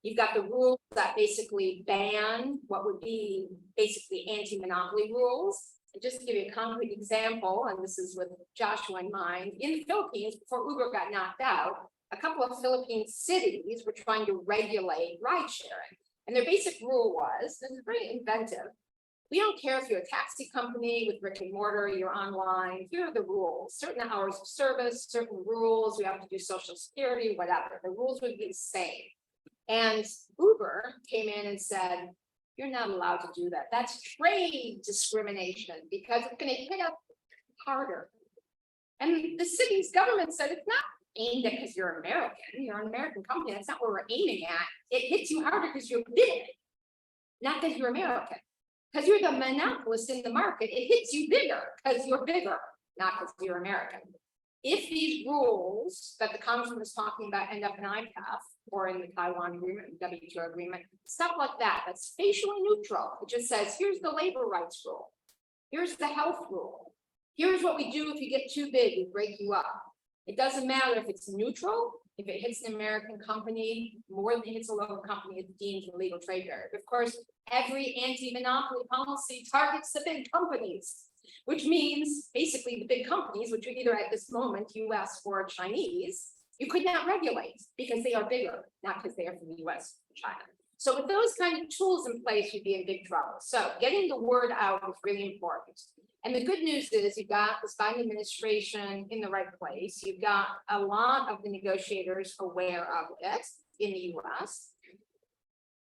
Speaker 4: You've got the rules that basically ban what would be basically anti-monopoly rules. And just to give you a concrete example, and this is with Joshua in mind, in the Philippines, before Uber got knocked out, a couple of Philippine cities were trying to regulate ride sharing. And their basic rule was, this is very inventive, we don't care if you're a taxi company with brick and mortar, you're online, here are the rules, certain hours of service, certain rules, you have to do social security, whatever, the rules would be the same. And Uber came in and said, you're not allowed to do that. That's trade discrimination because it's going to hit us harder. And the city's government said it's not aimed at because you're American, you're an American company, that's not what we're aiming at. It hits you harder because you're big, not because you're American. Because you're the monopolist in the market, it hits you bigger because you're bigger, not because you're American. If these rules that the Congressman was talking about end up in IPEF or in the Taiwan agreement, WTO agreement, stuff like that, that's facially neutral. It just says, here's the labor rights rule. Here's the health rule. Here's what we do if you get too big, we break you up. It doesn't matter if it's neutral, if it hits an American company more than it hits a local company, it's deemed an illegal trade barrier. Of course, every anti-monopoly policy targets the big companies, which means basically the big companies, which are either at this moment US or Chinese, you could not regulate because they are bigger, not because they are from the US or China. So with those kind of tools in place, you'd be in big trouble. So getting the word out is really important. And the good news is you've got this Biden administration in the right place. You've got a lot of the negotiators aware of it in the US.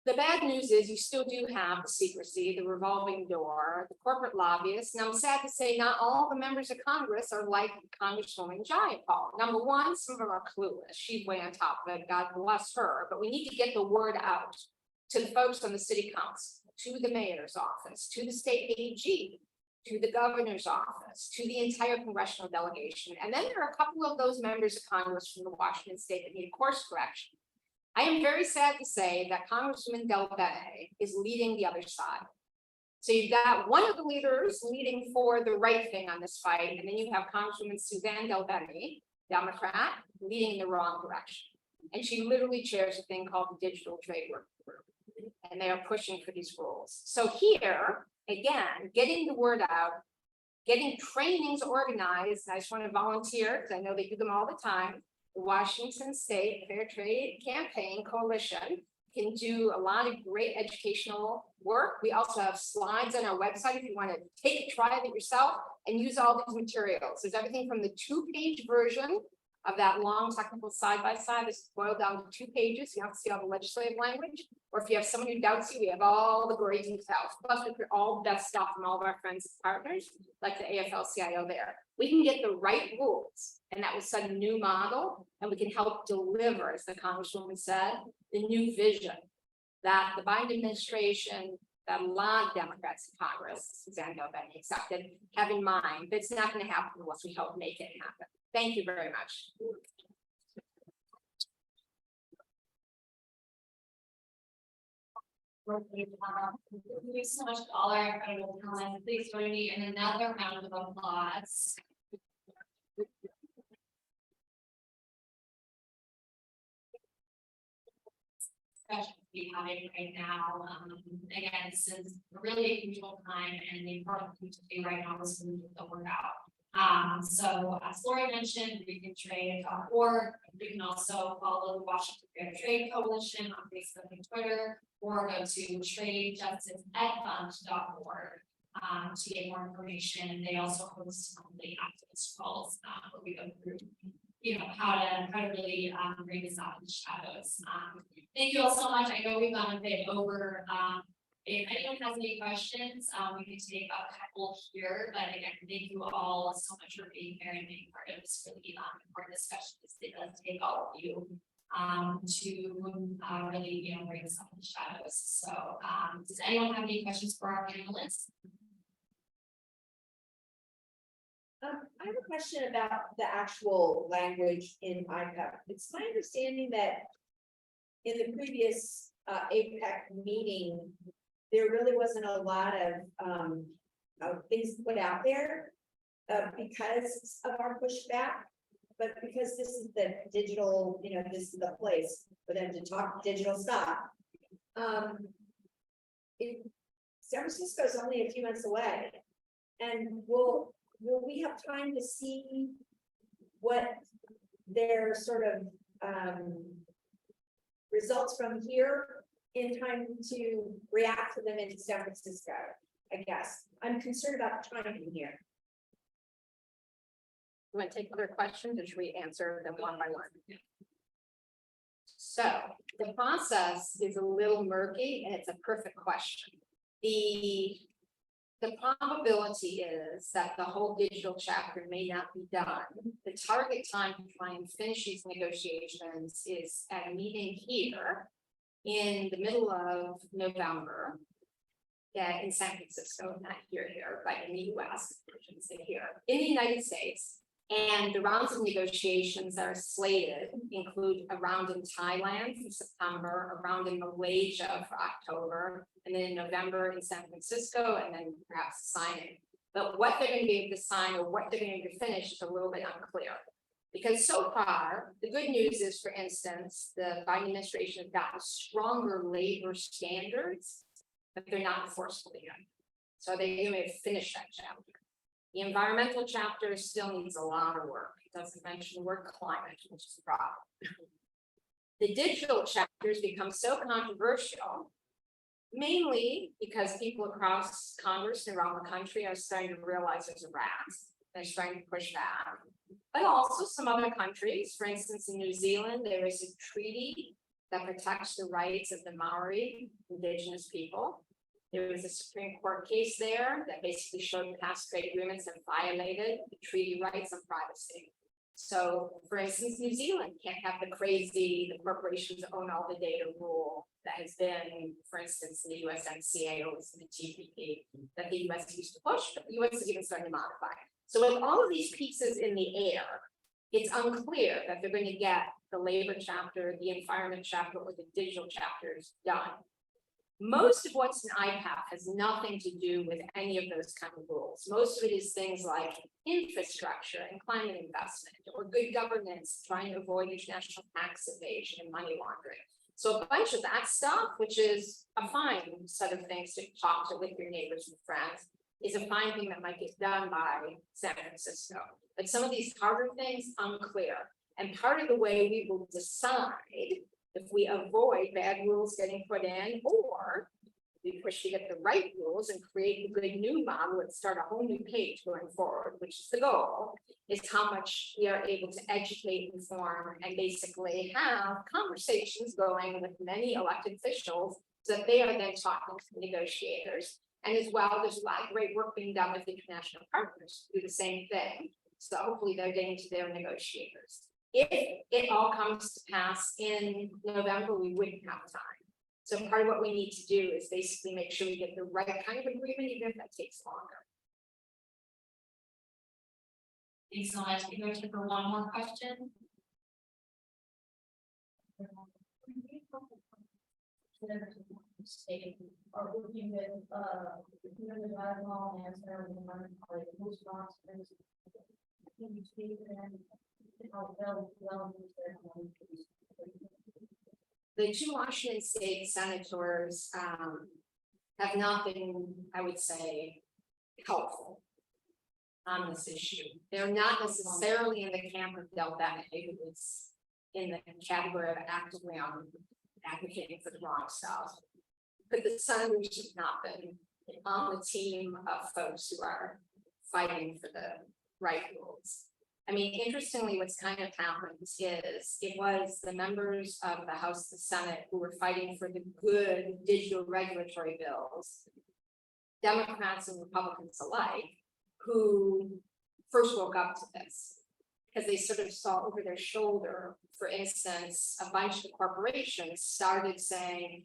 Speaker 4: The bad news is you still do have the secrecy, the revolving door, the corporate lobbyists. And I'm sad to say not all the members of Congress are like Congresswoman Jayapal. Number one, some of them are clueless. She's way on top of it, God bless her. But we need to get the word out to the folks on the city council, to the mayor's office, to the state AG, to the governor's office, to the entire congressional delegation. And then there are a couple of those members of Congress from the Washington state that need course correction. I am very sad to say that Congresswoman Del Bene is leading the other side. So you've got one of the leaders leading for the right thing on this fight, and then you have Congresswoman Suzanne Del Bene, Democrat, leading in the wrong direction. And she literally chairs a thing called the Digital Trade Working Group, and they are pushing for these rules. So here, again, getting the word out, getting trainings organized. I just want to volunteer because I know they do them all the time. The Washington State Fair Trade Campaign Coalition can do a lot of great educational work. We also have slides on our website if you want to take a try of it yourself and use all these materials. There's everything from the 2-page version of that long technical side by side. This is boiled down to 2 pages. You have to see all the legislative language. Or if you have someone who doubts you, we have all the great details. Plus, we put all the best stuff from all of our friends and partners, like the AFL-CIO there. We can get the right rules, and that will set a new model, and we can help deliver, as the Congresswoman said, the new vision that the Biden administration, that a lot of Democrats in Congress, Suzanne Government accepted, have in mind. But it's not going to happen unless we help make it happen. Thank you very much.
Speaker 3: Thank you so much to all our incredible talent. Please join me in another round of applause. Discussion we having right now. Again, this is really a crucial time, and the important thing to do right now is to move the word out. So as Lori mentioned, recontrade.org. You can also follow the Washington Fair Trade Coalition on Facebook and Twitter, or go to tradejusticeedfund.org to get more information. They also host monthly activist calls where we go through, how to really bring this out in the shadows. Thank you all so much. I know we've gone a bit over. If anyone has any questions, we can take a couple here, but again, thank you all so much for being here and being part of this really important discussion. It does take all of you to really, bring this up in the shadows. So, does anyone have any questions for our panelists?
Speaker 9: I have a question about the actual language in IPEC. It's my understanding that in the previous APEC meeting, there really wasn't a lot of things put out there because of our pushback. But because this is the digital, this is the place for them to talk digital stuff. San Francisco is only a few months away, and will we have time to see what their sort of results from here in time to react to them in San Francisco? I guess I'm concerned about timing here.
Speaker 4: You want to take other questions, or should we answer them one by one? So the process is a little murky, and it's a perfect question. The probability is that the whole digital chapter may not be done. The target time to try and finish these negotiations is at a meeting here in the middle of November. Yeah, in San Francisco, not here, but in the US, I shouldn't say here, in the United States. And the rounds of negotiations that are slated include a round in Thailand for September, a round in Malaysia for October, and then in November in San Francisco, and then perhaps signing. But what they're going to be able to sign or what they're going to finish is a little bit unclear. Because so far, the good news is, for instance, the Biden administration has gotten stronger labor standards, but they're not enforceable yet. So they may finish that chapter. The environmental chapter still needs a lot of work. It doesn't mention the word climate, which is a problem. The digital chapters become so controversial, mainly because people across Congress and around the country are starting to realize there's a rat. They're starting to push back. But also some other countries, for instance, in New Zealand, there is a treaty that protects the rights of the Maori indigenous people. There was a Supreme Court case there that basically showed past trade agreements have violated the treaty rights on privacy. So, for instance, New Zealand can't have the corporations own all the data rule that has been, for instance, in the USMCA or in the TPP that the US used to push, but the US is even starting to modify. So with all of these pieces in the air, it's unclear that they're going to get the labor chapter, the environment chapter, or the digital chapters done. Most of what's in IPAC has nothing to do with any of those kind of rules. Most of it is things like infrastructure and climate investment, or good governance, trying to avoid international tax evasion and money laundering. So a bunch of that stuff, which is a fine set of things to talk to with your neighbors and friends, is a fine thing that might get done by San Francisco. But some of these harder things, unclear. And part of the way we will decide if we avoid bad rules getting put in, or We push to get the right rules and create a good new model and start a whole new page going forward, which is the goal, is how much we are able to educate, inform, and basically have conversations going with many elected officials so that they are then talking to the negotiators. And as well, there's a lot of great work being done with international partners to do the same thing. So hopefully they're getting to their negotiators. If it all comes to pass in November, we wouldn't have time. So part of what we need to do is basically make sure we get the right kind of agreement, even if that takes longer.
Speaker 3: Thanks so much. We're going to take for one more question.
Speaker 1: Are working with, the dialogue and can you speak and how well
Speaker 4: The two Washington state senators have not been, I would say, helpful on this issue. They're not necessarily in the camp of Del Bene, who is in the category of actively advocating for the wrong stuff. But the senators have not been on the team of folks who are fighting for the right rules. I mean, interestingly, what's kind of happened is it was the members of the House and Senate who were fighting for the good digital regulatory bills, Democrats and Republicans alike, who first woke up to this because they sort of saw over their shoulder. For instance, a bunch of the corporations started saying,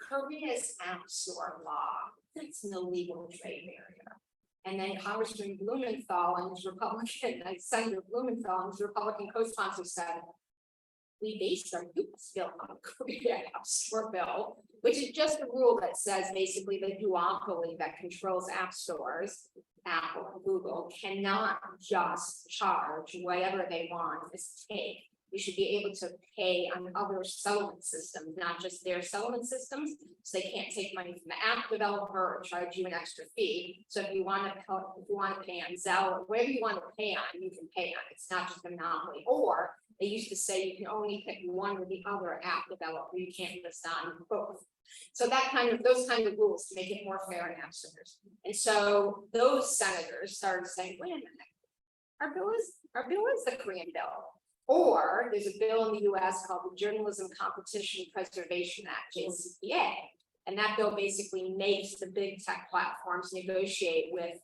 Speaker 4: Korea's App Store law, that's an illegal trade barrier. And then Congressman Blumenthal and his Republican, Senator Blumenthal and his Republican co-sponsor said, we based our UPS bill on the Korea App Store bill, which is just a rule that says basically the duopoly that controls app stores, Apple and Google, cannot just charge whatever they want as take. We should be able to pay on other settlement systems, not just their settlement systems. So they can't take money from the app developer or charge you an extra fee. So if you want to pay on Zelle or whatever you want to pay on, you can pay on. It's not just a monopoly. Or they used to say you can only pick one or the other app developer. You can't list on both. So those kind of rules to make it more fair in app stores. And so those senators started saying, wait a minute, our bill is the Korean bill. Or there's a bill in the US called the Journalism Competition Preservation Act, JCPA. And that bill basically makes the big tech platforms negotiate with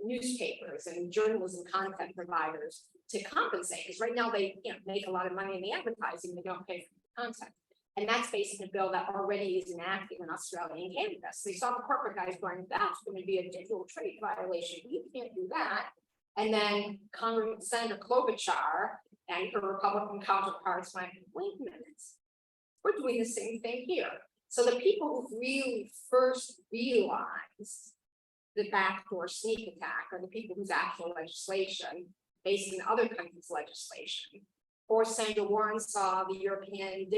Speaker 4: newspapers and journalism content providers to compensate. Because right now they make a lot of money in the advertising, they don't pay for the content. And that's basically a bill that already is enacted in Australia and Canada. So they saw the corporate guys going, that's going to be a digital trade violation. We can't do that. And then Senator Klobuchar and her Republican counterparts went, wait a minute, we're doing the same thing here. So the people who really first realized the backdoor sneak attack are the people whose actual legislation, based in other countries' legislation, or Senator Warren saw the European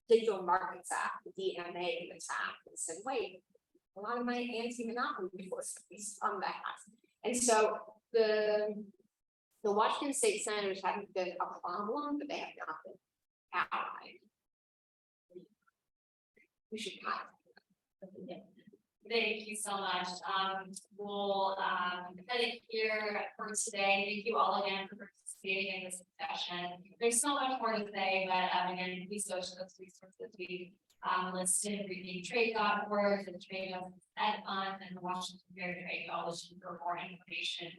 Speaker 4: Digital Markets Act, the DMA attack, and said, wait, a lot of my anti-monopoly bills on that. And so the Washington state senators haven't been a problem, but they have not been allied. We should not.
Speaker 3: Thank you so much. We'll end it here for today. Thank you all again for participating in this session. There's so much more to say, but again, please go to those resources we listed, readingtrade.org, the Trade Ed Fund, and the Washington Fair Trade Coalition for more information.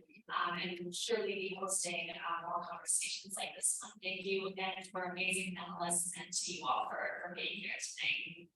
Speaker 3: And we'll surely be hosting more conversations like this one. Thank you again for amazing panelists and to you all for being here today.